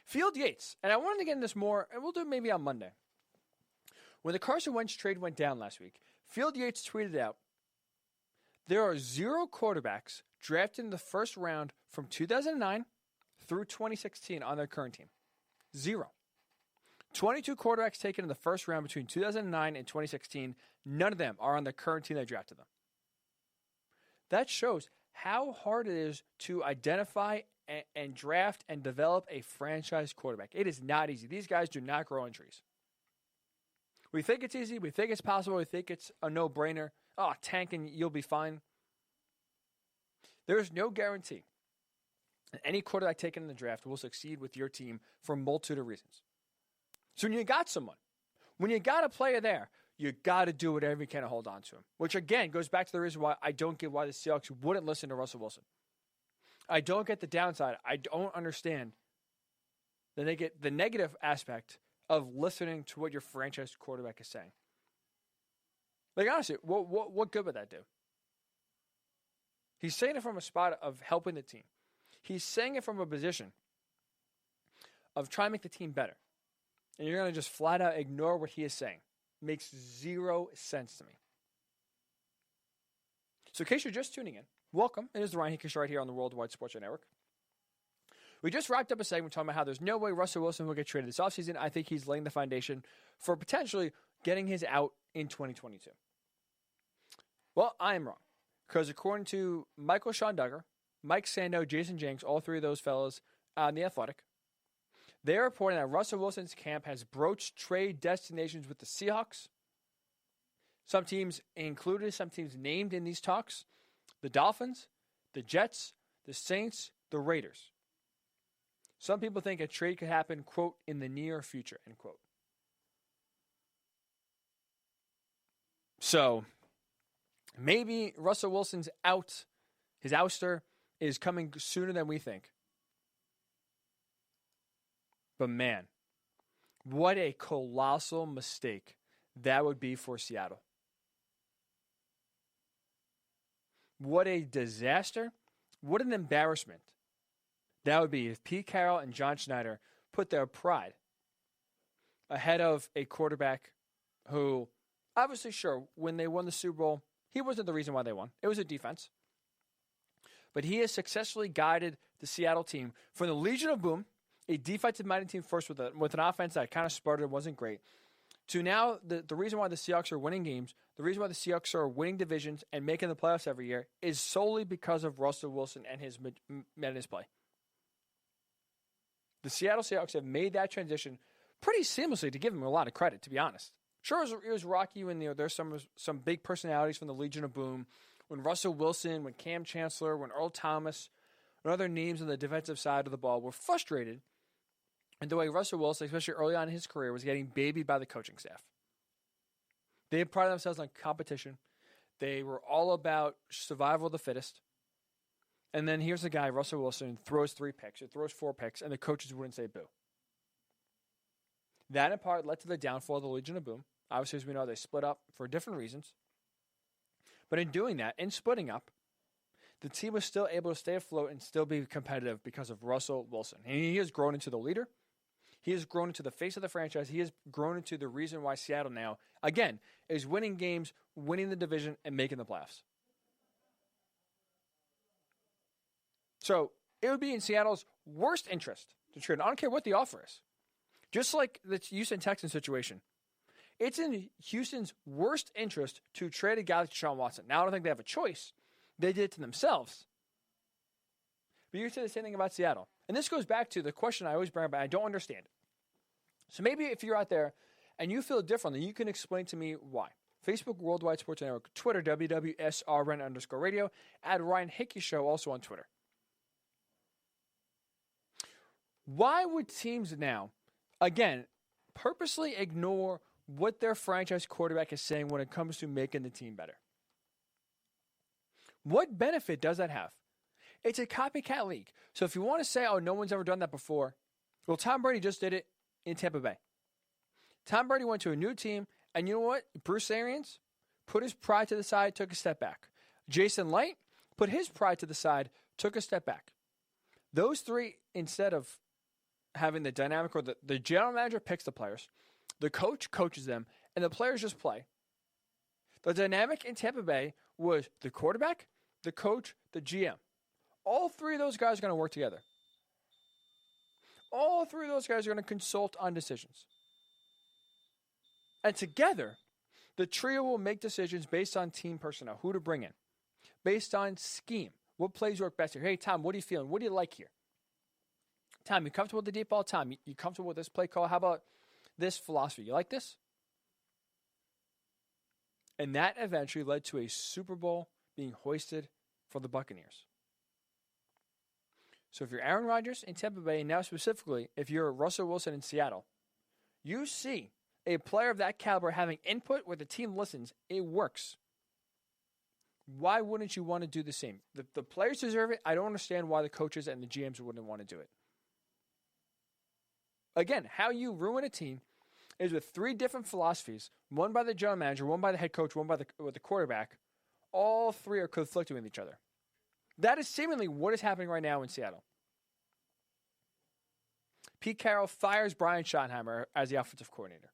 Field Yates, and I wanted to get into this more, and we'll do it maybe on Monday. When the Carson Wentz trade went down last week, Field Yates tweeted out, there are 0 quarterbacks drafted in the first round from 2009 through 2016 on their current team. 0. 22 quarterbacks taken in the first round between 2009 and 2016. None of them are on the current team that drafted them. That shows how hard it is to identify and draft and develop a franchise quarterback. It is not easy. These guys do not grow on trees. We think it's easy. We think it's possible. We think it's a no-brainer. Oh, tank and you'll be fine. There is no guarantee that any quarterback taken in the draft will succeed with your team for a multitude of reasons. So when you got someone, when you got a player there, you got to do whatever you can to hold on to him. Which, again, goes back to the reason why I don't get why the Seahawks wouldn't listen to Russell Wilson. I don't get the downside. I don't understand the negative aspect of listening to what your franchise quarterback is saying. Like, honestly, what good would that do? He's saying it from a spot of helping the team. He's saying it from a position of trying to make the team better. And you're going to just flat out ignore what he is saying. Makes 0 sense to me. So in case you're just tuning in, welcome. It is the Ryan Hickey Show right here on the Worldwide Sports Network. We just wrapped up a segment talking about how there's no way Russell Wilson will get traded this offseason. I think he's laying the foundation for potentially getting his out in 2022. Well, I am wrong. Because according to Michael Sean Duggar Mike Sando, Jason Jenks, all three of those fellas on The Athletic. They're reporting that Russell Wilson's camp has broached trade destinations with the Seahawks. Some teams included, some teams named in these talks, the Dolphins, the Jets, the Saints, the Raiders. Some people think a trade could happen, quote, in the near future, end quote. So maybe Russell Wilson's out, his ouster is coming sooner than we think. But man, what a colossal mistake that would be for Seattle. What a disaster. What an embarrassment that would be if Pete Carroll and John Schneider put their pride ahead of a quarterback who, obviously, sure, when they won the Super Bowl, he wasn't the reason why they won. It was a defense. But he has successfully guided the Seattle team from the Legion of Boom, a defensive-minded team first with an offense that kind of sputtered and wasn't great, to now the reason why the Seahawks are winning games, the reason why the Seahawks are winning divisions and making the playoffs every year is solely because of Russell Wilson and his play. The Seattle Seahawks have made that transition pretty seamlessly, to give him a lot of credit, to be honest. Sure, it was rocky when there's some big personalities from the Legion of Boom, when Russell Wilson, when Cam Chancellor, when Earl Thomas, and other names on the defensive side of the ball were frustrated and the way Russell Wilson, especially early on in his career, was getting babied by the coaching staff. They had prided themselves on competition. They were all about survival of the fittest. And then here's a guy, Russell Wilson, throws 3 picks, or throws 4 picks, and the coaches wouldn't say boo. That in part led to the downfall of the Legion of Boom. Obviously, as we know, they split up for different reasons. But in doing that, in splitting up, the team was still able to stay afloat and still be competitive because of Russell Wilson. And he has grown into the leader. He has grown into the face of the franchise. He has grown into the reason why Seattle now, again, is winning games, winning the division, and making the playoffs. So it would be in Seattle's worst interest to trade. I don't care what the offer is. Just like the Houston Texans situation. It's in Houston's worst interest to trade a guy like Deshaun Watson. Now, I don't think they have a choice. They did it to themselves. But you say the same thing about Seattle. And this goes back to the question I always bring up, and I don't understand. So maybe if you're out there and you feel differently, you can explain to me why. Facebook, Worldwide Sports Network, Twitter, WWSRN_radio, at Ryan Hickey Show, also on Twitter. Why would teams now, again, purposely ignore what their franchise quarterback is saying when it comes to making the team better? What benefit does that have? It's a copycat league. So if you want to say, oh, no one's ever done that before, well, Tom Brady just did it in Tampa Bay. Tom Brady went to a new team, and you know what? Bruce Arians put his pride to the side, took a step back. Jason Light put his pride to the side, took a step back. Those three, instead of having the dynamic or the general manager picks the players, the coach coaches them, and the players just play. The dynamic in Tampa Bay was the quarterback, the coach, the GM. All three of those guys are going to work together. All three of those guys are going to consult on decisions. And together, the trio will make decisions based on team personnel, who to bring in, based on scheme, what plays work best here. Hey, Tom, what are you feeling? What do you like here? Tom, you comfortable with the deep ball? Tom, you comfortable with this play call? How about this philosophy? You like this? And that eventually led to a Super Bowl being hoisted for the Buccaneers. So if you're Aaron Rodgers in Tampa Bay, and now specifically if you're Russell Wilson in Seattle, you see a player of that caliber having input where the team listens, it works. Why wouldn't you want to do the same? The players deserve it. I don't understand why the coaches and the GMs wouldn't want to do it. Again, how you ruin a team is with 3 different philosophies, one by the general manager, one by the head coach, one by the quarterback. All 3 are conflicting with each other. That is seemingly what is happening right now in Seattle. Pete Carroll fires Brian Schottenheimer as the offensive coordinator.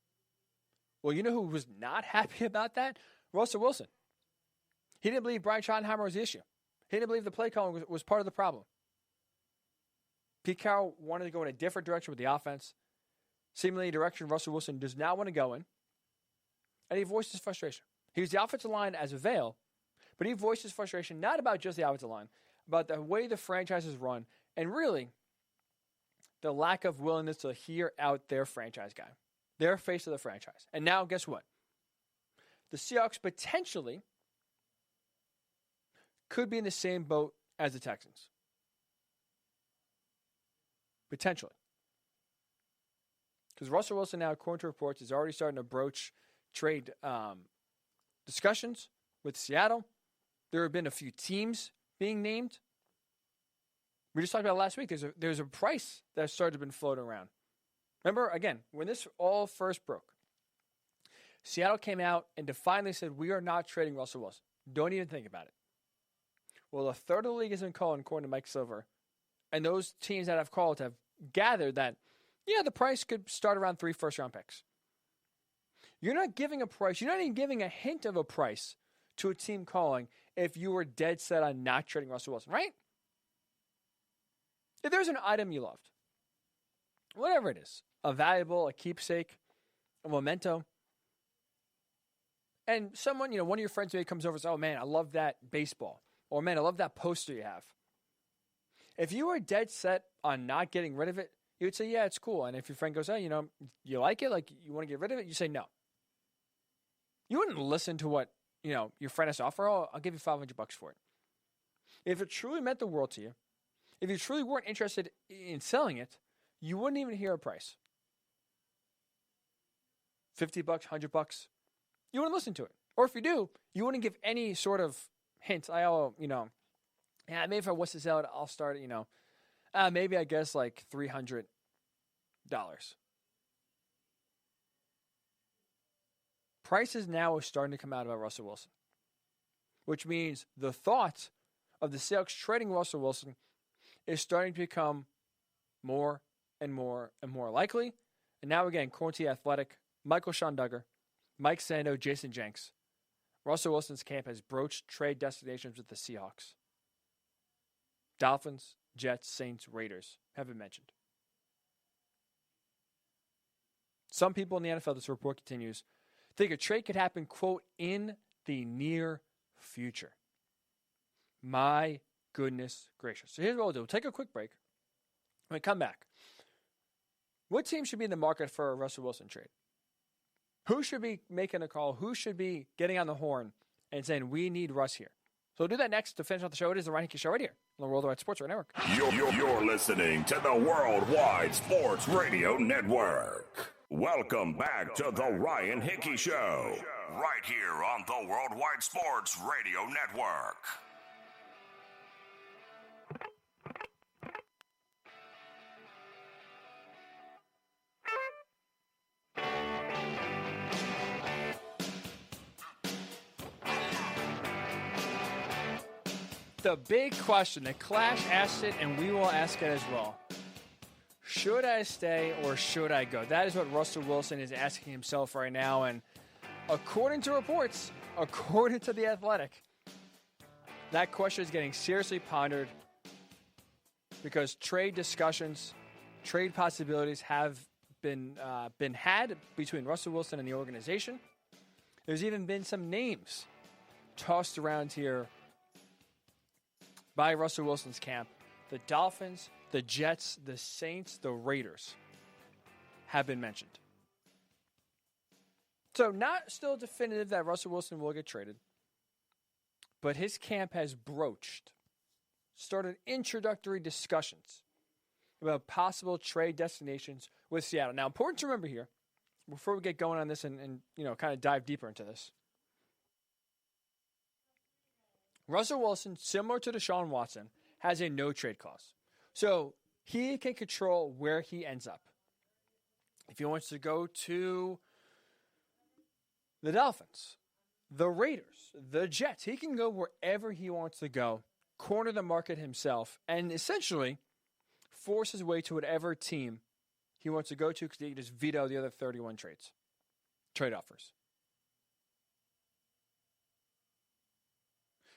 Well, you know who was not happy about that? Russell Wilson. He didn't believe Brian Schottenheimer was the issue. He didn't believe the play calling was part of the problem. Pete Carroll wanted to go in a different direction with the offense, seemingly a direction Russell Wilson does not want to go in, and he voiced his frustration. He was the offensive line as a veil, but he voiced his frustration not about just the offensive line, about the way the franchise is run and really the lack of willingness to hear out their franchise guy, their face of the franchise. And now, guess what? The Seahawks potentially could be in the same boat as the Texans. Potentially. Because Russell Wilson now, according to reports, is already starting to broach trade discussions with Seattle. There have been a few teams being named. We just talked about it last week. There's a price that started to been floating around. Remember, again, when this all first broke, Seattle came out and defiantly said, we are not trading Russell Wilson. Don't even think about it. Well, a third of the league has been calling, according to Mike Silver, and those teams that have called have gathered that, yeah, the price could start around 3 first-round picks. You're not giving a price. You're not even giving a hint of a price to a team calling if you were dead set on not trading Russell Wilson, right? If there's an item you loved, whatever it is, a valuable, a keepsake, a memento, and someone, one of your friends maybe comes over and says, oh, man, I love that baseball. Or, man, I love that poster you have. If you were dead set on not getting rid of it, you would say, yeah, it's cool. And if your friend goes, hey, you like it? Like, you want to get rid of it? You say no. You wouldn't listen to what, your friend has to offer. Oh, I'll give you $500 for it. If it truly meant the world to you, if you truly weren't interested in selling it, you wouldn't even hear a price. $50, $100. You wouldn't listen to it. Or if you do, you wouldn't give any sort of hint. Maybe if I was to sell it, I'll start at, maybe I guess like $300. Prices now are starting to come out about Russell Wilson, which means the thought of the Seahawks trading Russell Wilson is starting to become more and more and more likely. And now again, Corny Athletic, Michael Schondugger, Mike Sando, Jason Jenks. Russell Wilson's camp has broached trade destinations with the Seahawks. Dolphins, Jets, Saints, Raiders have been mentioned. Some people in the NFL, this report continues, think a trade could happen, quote, in the near future. My goodness gracious. So here's what we'll do. We'll take a quick break. When we come back, what team should be in the market for a Russell Wilson trade? Who should be making a call? Who should be getting on the horn and saying, we need Russ here? So we'll do that next to finish off the show. It is the Ryan Hickey Show right here on the Worldwide Sports Radio Network. You're listening to the Worldwide Sports Radio Network. Welcome back to the Ryan Hickey Show, right here on the Worldwide Sports Radio Network. The big question, the Clash asked it, and we will ask it as well. Should I stay or should I go? That is what Russell Wilson is asking himself right now. And according to reports, according to The Athletic, that question is getting seriously pondered because trade discussions, trade possibilities have been had between Russell Wilson and the organization. There's even been some names tossed around here by Russell Wilson's camp. The Dolphins, the Jets, the Saints, the Raiders have been mentioned. So not still definitive that Russell Wilson will get traded, but his camp has started introductory discussions about possible trade destinations with Seattle. Now, important to remember here, before we get going on this and kind of dive deeper into this, Russell Wilson, similar to Deshaun Watson, has a no-trade clause. So he can control where he ends up. If he wants to go to the Dolphins, the Raiders, the Jets, he can go wherever he wants to go, corner the market himself, and essentially force his way to whatever team he wants to go to because he can just veto the other 31 trade offers.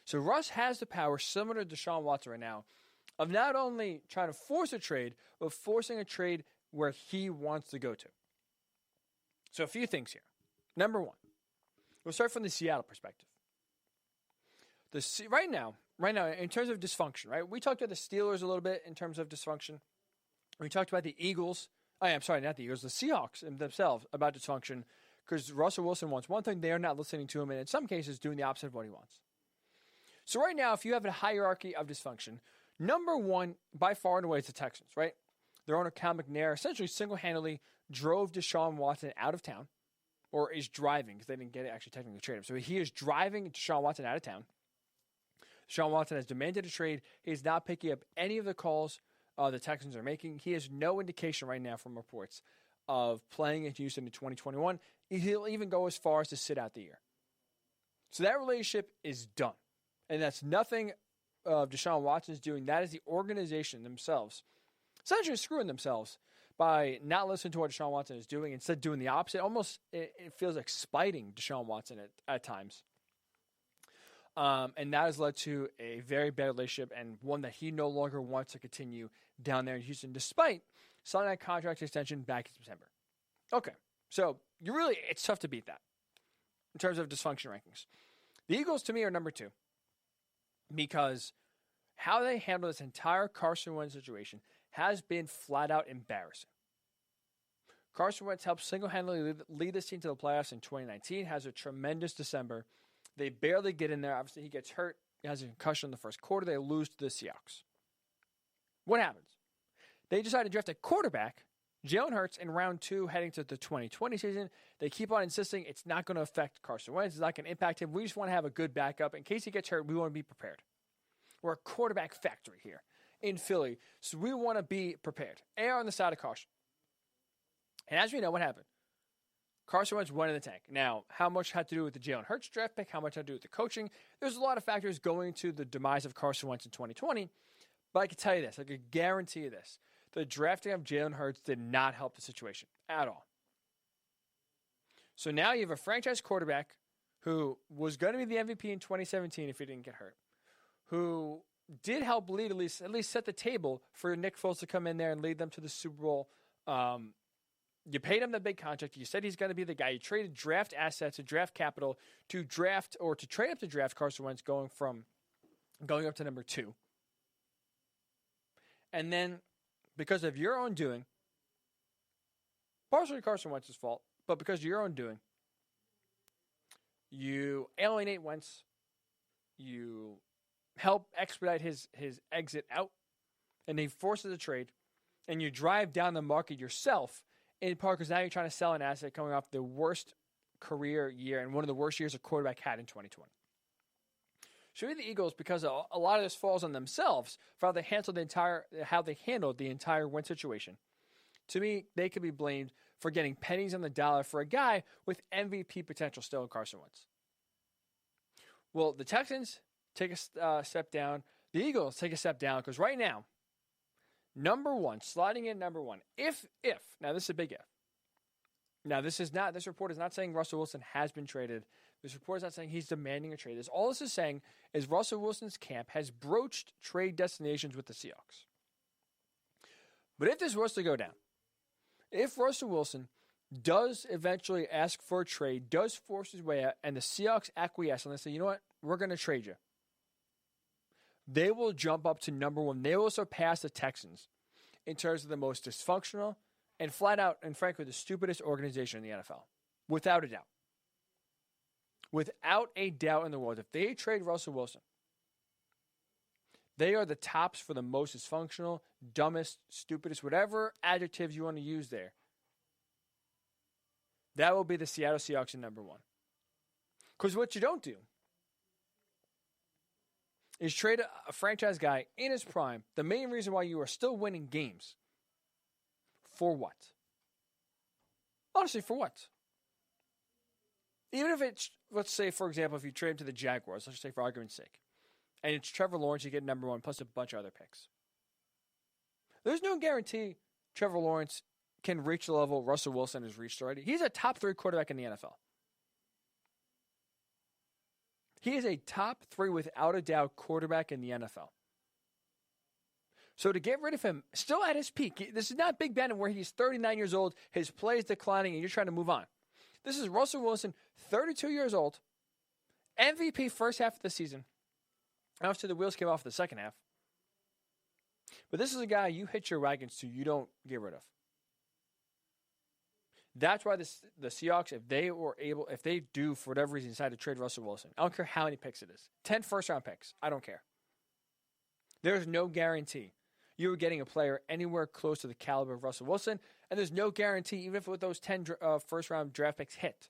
So Russ has the power, similar to Deshaun Watson right now, of not only trying to force a trade, but forcing a trade where he wants to go to. So a few things here. Number one, we'll start from the Seattle perspective. Right now, right now in terms of dysfunction, right? We talked about the Steelers a little bit in terms of dysfunction. We talked about the Eagles. I'm sorry, not the Eagles, the Seahawks themselves about dysfunction because Russell Wilson wants one thing. They are not listening to him, and in some cases doing the opposite of what he wants. So right now, if you have a hierarchy of dysfunction, number one, by far and away, is the Texans, right? Their owner, Cal McNair, essentially single-handedly drove Deshaun Watson out of town, or is driving, because they didn't get it actually technically trade him. So he is driving Deshaun Watson out of town. Deshaun Watson has demanded a trade. He is not picking up any of the calls the Texans are making. He has no indication right now from reports of playing in Houston in 2021. He'll even go as far as to sit out the year. So that relationship is done. And that's nothing Deshaun Watson is doing. That is the organization themselves essentially screwing themselves by not listening to what Deshaun Watson is doing, instead doing the opposite. Almost, it feels like spiting Deshaun Watson at times. And that has led to a very bad relationship and one that he no longer wants to continue down there in Houston, despite signing that contract extension back in September. Okay, so it's tough to beat that in terms of dysfunction rankings. The Eagles, to me, are number 2 because how they handle this entire Carson Wentz situation has been flat out embarrassing. Carson Wentz helped single-handedly lead this team to the playoffs in 2019, has a tremendous December. They barely get in there. Obviously, he gets hurt. He has a concussion in the first quarter. They lose to the Seahawks. What happens? They decide to draft a quarterback, Jalen Hurts, in round 2 heading to the 2020 season. They keep on insisting it's not going to affect Carson Wentz. It's not going to impact him. We just want to have a good backup. In case he gets hurt, we want to be prepared. We're a quarterback factory here in Philly, so we want to be prepared. Err on the side of caution. And as we know, what happened? Carson Wentz went in the tank. Now, how much had to do with the Jalen Hurts draft pick? How much had to do with the coaching? There's a lot of factors going to the demise of Carson Wentz in 2020. But I can tell you this. I can guarantee you this. The drafting of Jalen Hurts did not help the situation at all. So now you have a franchise quarterback who was going to be the MVP in 2017 if he didn't get hurt, who did help lead, at least set the table for Nick Foles to come in there and lead them to the Super Bowl. You paid him the big contract. You said he's going to be the guy. You traded draft assets and draft capital to draft or to trade up to draft Carson Wentz going up to number 2. And then because of your own doing, partially Carson Wentz's fault, but because of your own doing, you alienate Wentz, you help expedite his exit out, and he forces a trade, and you drive down the market yourself, in part because now you're trying to sell an asset coming off the worst career year and one of the worst years a quarterback had in 2020. Should be the Eagles, because a lot of this falls on themselves for how they handled the entire Wentz situation. To me, they could be blamed for getting pennies on the dollar for a guy with MVP potential still in Carson Wentz. Well, the Texans take a step down. The Eagles take a step down because right now, number 1, sliding in number 1. If now this is a big if. Now this report is not saying Russell Wilson has been traded. This report is not saying he's demanding a trade. All this is saying is Russell Wilson's camp has broached trade destinations with the Seahawks. But if this was to go down, if Russell Wilson does eventually ask for a trade, does force his way out, and the Seahawks acquiesce and they say, you know what, we're going to trade you, they will jump up to number 1. They will surpass the Texans in terms of the most dysfunctional and flat out and frankly the stupidest organization in the NFL. Without a doubt. Without a doubt in the world. If they trade Russell Wilson, they are the tops for the most dysfunctional, dumbest, stupidest, whatever adjectives you want to use there. That will be the Seattle Seahawks in number 1. Because what you don't do is trade a franchise guy in his prime, the main reason why you are still winning games. For what? Honestly, for what? Even if it's, let's say, for example, if you trade him to the Jaguars, let's just say for argument's sake, and it's Trevor Lawrence, you get number 1 plus a bunch of other picks. There's no guarantee Trevor Lawrence can reach the level Russell Wilson has reached already. He's a top 3 quarterback in the NFL. He is a top 3, without a doubt, quarterback in the NFL. So to get rid of him, still at his peak, this is not Big Ben where he's 39 years old, his play is declining, and you're trying to move on. This is Russell Wilson, 32 years old, MVP first half of the season, Obviously, the wheels came off the second half. But this is a guy you hitch your wagons to, you don't get rid of. That's why the Seahawks, if they do, for whatever reason, decide to trade Russell Wilson, I don't care how many picks it is. 10 first-round picks. I don't care. There's no guarantee you were getting a player anywhere close to the caliber of Russell Wilson, and there's no guarantee, even if with those 10 first-round draft picks hit,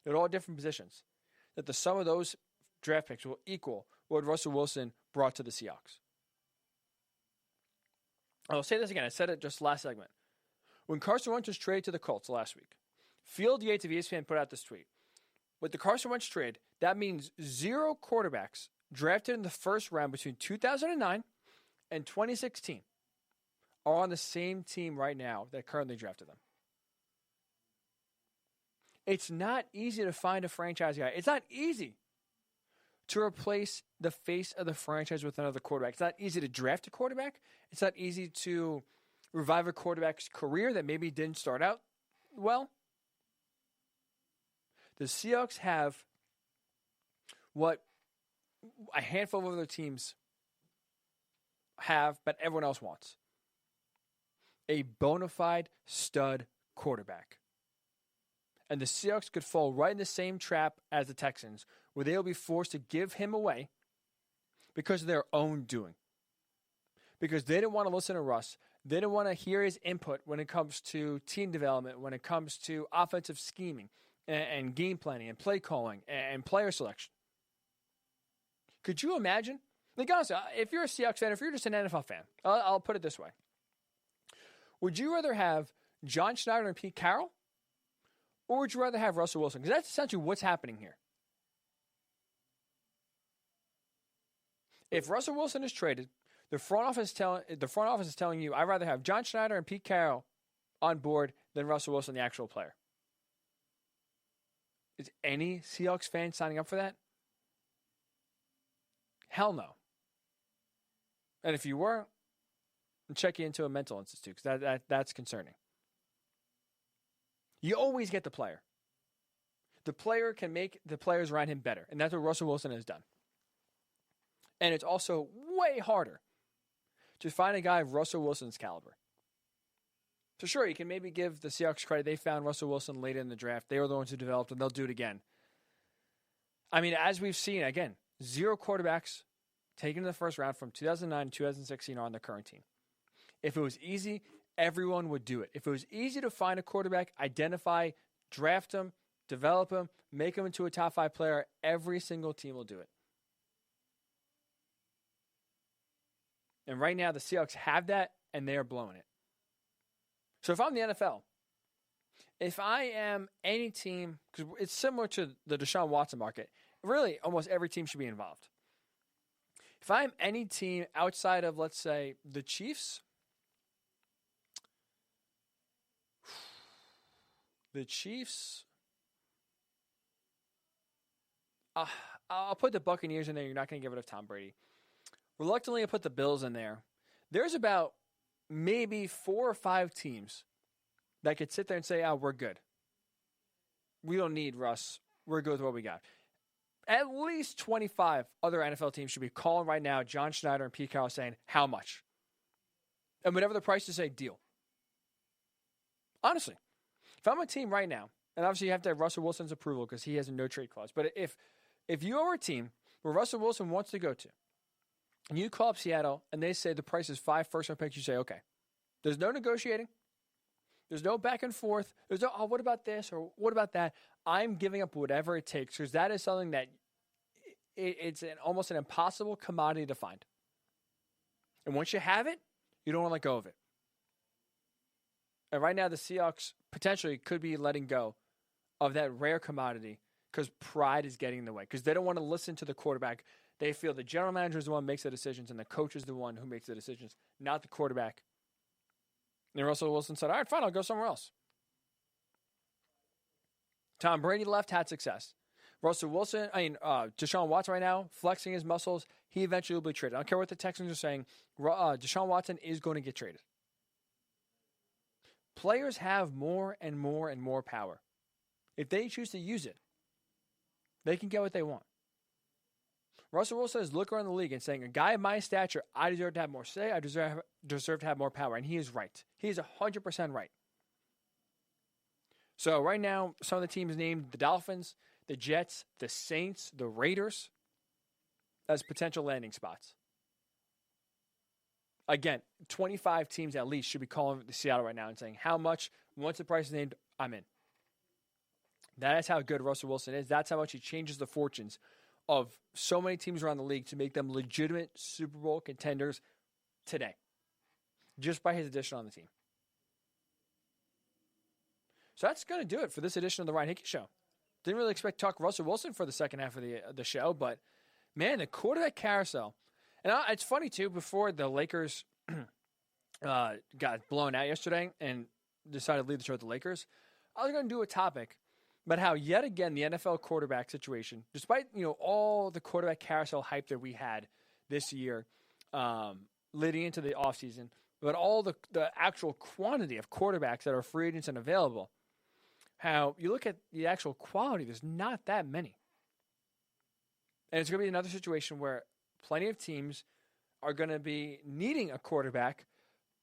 at all different positions, that the sum of those draft picks will equal what Russell Wilson brought to the Seahawks. I'll say this again. I said it just last segment. When Carson Wentz was traded to the Colts last week, Field Yates of ESPN put out this tweet. With the Carson Wentz trade, that means 0 quarterbacks drafted in the first round between 2009 and 2016 are on the same team right now that currently drafted them. It's not easy to find a franchise guy. It's not easy to replace the face of the franchise with another quarterback. It's not easy to draft a quarterback. It's not easy to revive a quarterback's career that maybe didn't start out well. The Seahawks have what a handful of other teams have, but everyone else wants. A bona fide stud quarterback. And the Seahawks could fall right in the same trap as the Texans, where they'll be forced to give him away because of their own doing. Because they didn't want to listen to Russ. They didn't want to hear his input when it comes to team development, when it comes to offensive scheming and game planning and play calling and player selection. Could you imagine? Like, honestly, if you're a Seahawks fan, if you're just an NFL fan, I'll put it this way. Would you rather have John Schneider and Pete Carroll? Or would you rather have Russell Wilson? Because that's essentially what's happening here. If Russell Wilson is traded, the front office is telling you, I'd rather have John Schneider and Pete Carroll on board than Russell Wilson, the actual player. Is any Seahawks fan signing up for that? Hell no. And if you were, I'll check you into a mental institute, because that's concerning. You always get the player. The player can make the players around him better, and that's what Russell Wilson has done. And it's also way harder to find a guy of Russell Wilson's caliber. So sure, you can maybe give the Seahawks credit. They found Russell Wilson later in the draft. They were the ones who developed him. They'll do it again. I mean, as we've seen, again, 0 quarterbacks taken in the first round from 2009 to 2016 are on the current team. If it was easy, everyone would do it. If it was easy to find a quarterback, identify, draft him, develop him, make him into a top 5 player, every single team will do it. And right now, the Seahawks have that, and they are blowing it. So if I'm the NFL, if I am any team, because it's similar to the Deshaun Watson market, really almost every team should be involved. If I'm any team outside of, let's say, the Chiefs, I'll put the Buccaneers in there. You're not going to get rid of Tom Brady. Reluctantly, I put the Bills in there. There's about maybe 4 or 5 teams that could sit there and say, we're good. We don't need Russ. We're good with what we got. At least 25 other NFL teams should be calling right now John Schneider and Pete Carroll saying, how much? And whatever the price is, say, deal. Honestly, if I'm a team right now, and obviously you have to have Russell Wilson's approval because he has a no-trade clause, but if you are a team where Russell Wilson wants to go to, and you call up Seattle, and they say the price is 5 first-round picks, you say, okay. There's no negotiating. There's no back and forth. There's no, what about this or what about that? I'm giving up whatever it takes because that is something that it's almost an impossible commodity to find. And once you have it, you don't want to let go of it. And right now, the Seahawks potentially could be letting go of that rare commodity because pride is getting in the way, because they don't want to listen to the quarterback. They feel the general manager is the one who makes the decisions and the coach is the one who makes the decisions, not the quarterback. And Russell Wilson said, all right, fine, I'll go somewhere else. Tom Brady left, had success. Deshaun Watson right now, flexing his muscles, he eventually will be traded. I don't care what the Texans are saying. Deshaun Watson is going to get traded. Players have more and more and more power. If they choose to use it, they can get what they want. Russell Wilson is looking around the league and saying, a guy of my stature, I deserve to have more say. I deserve to have more power. And he is right. He is 100% right. So right now, some of the teams named the Dolphins, the Jets, the Saints, the Raiders as potential landing spots. Again, 25 teams at least should be calling Seattle right now and saying, how much, once the price is named, I'm in. That is how good Russell Wilson is. That's how much he changes the fortunes of so many teams around the league to make them legitimate Super Bowl contenders today, just by his addition on the team. So that's going to do it for this edition of the Ryan Hickey Show. Didn't really expect to talk Russell Wilson for the second half of the show, but man, the quarterback carousel. And it's funny too, before the Lakers got blown out yesterday and decided to leave the show with the Lakers, I was going to do a topic about how yet again the NFL quarterback situation, despite all the quarterback carousel hype that we had this year leading into the offseason, but all the actual quantity of quarterbacks that are free agents and available, how you look at the actual quality, there's not that many. And it's going to be another situation where plenty of teams are going to be needing a quarterback,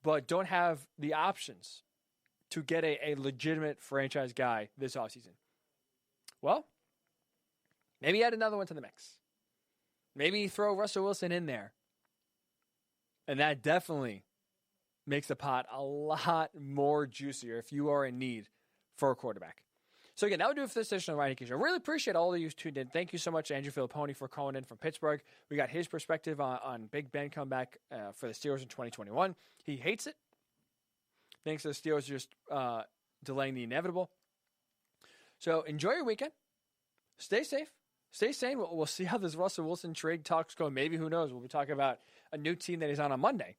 but don't have the options to get a legitimate franchise guy this offseason. Well, maybe add another one to the mix. Maybe throw Russell Wilson in there. And that definitely makes the pot a lot more juicier if you are in need for a quarterback. So again, that would do it for this edition of the Ryan Hickey Show. I really appreciate all of you who tuned in. Thank you so much to Andrew Fillipponi for calling in from Pittsburgh. We got his perspective on Big Ben coming back for the Steelers in 2021. He hates it. Thinks the Steelers are just delaying the inevitable. So enjoy your weekend. Stay safe. Stay sane. We'll see how this Russell Wilson trade talks go. Maybe, who knows, we'll be talking about a new team that he's on Monday.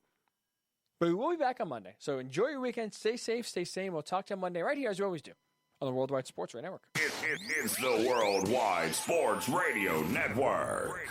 But we will be back on Monday. So enjoy your weekend. Stay safe. Stay sane. We'll talk to you on Monday right here as we always do on the Worldwide Sports Radio Network. It's the Worldwide Sports Radio Network.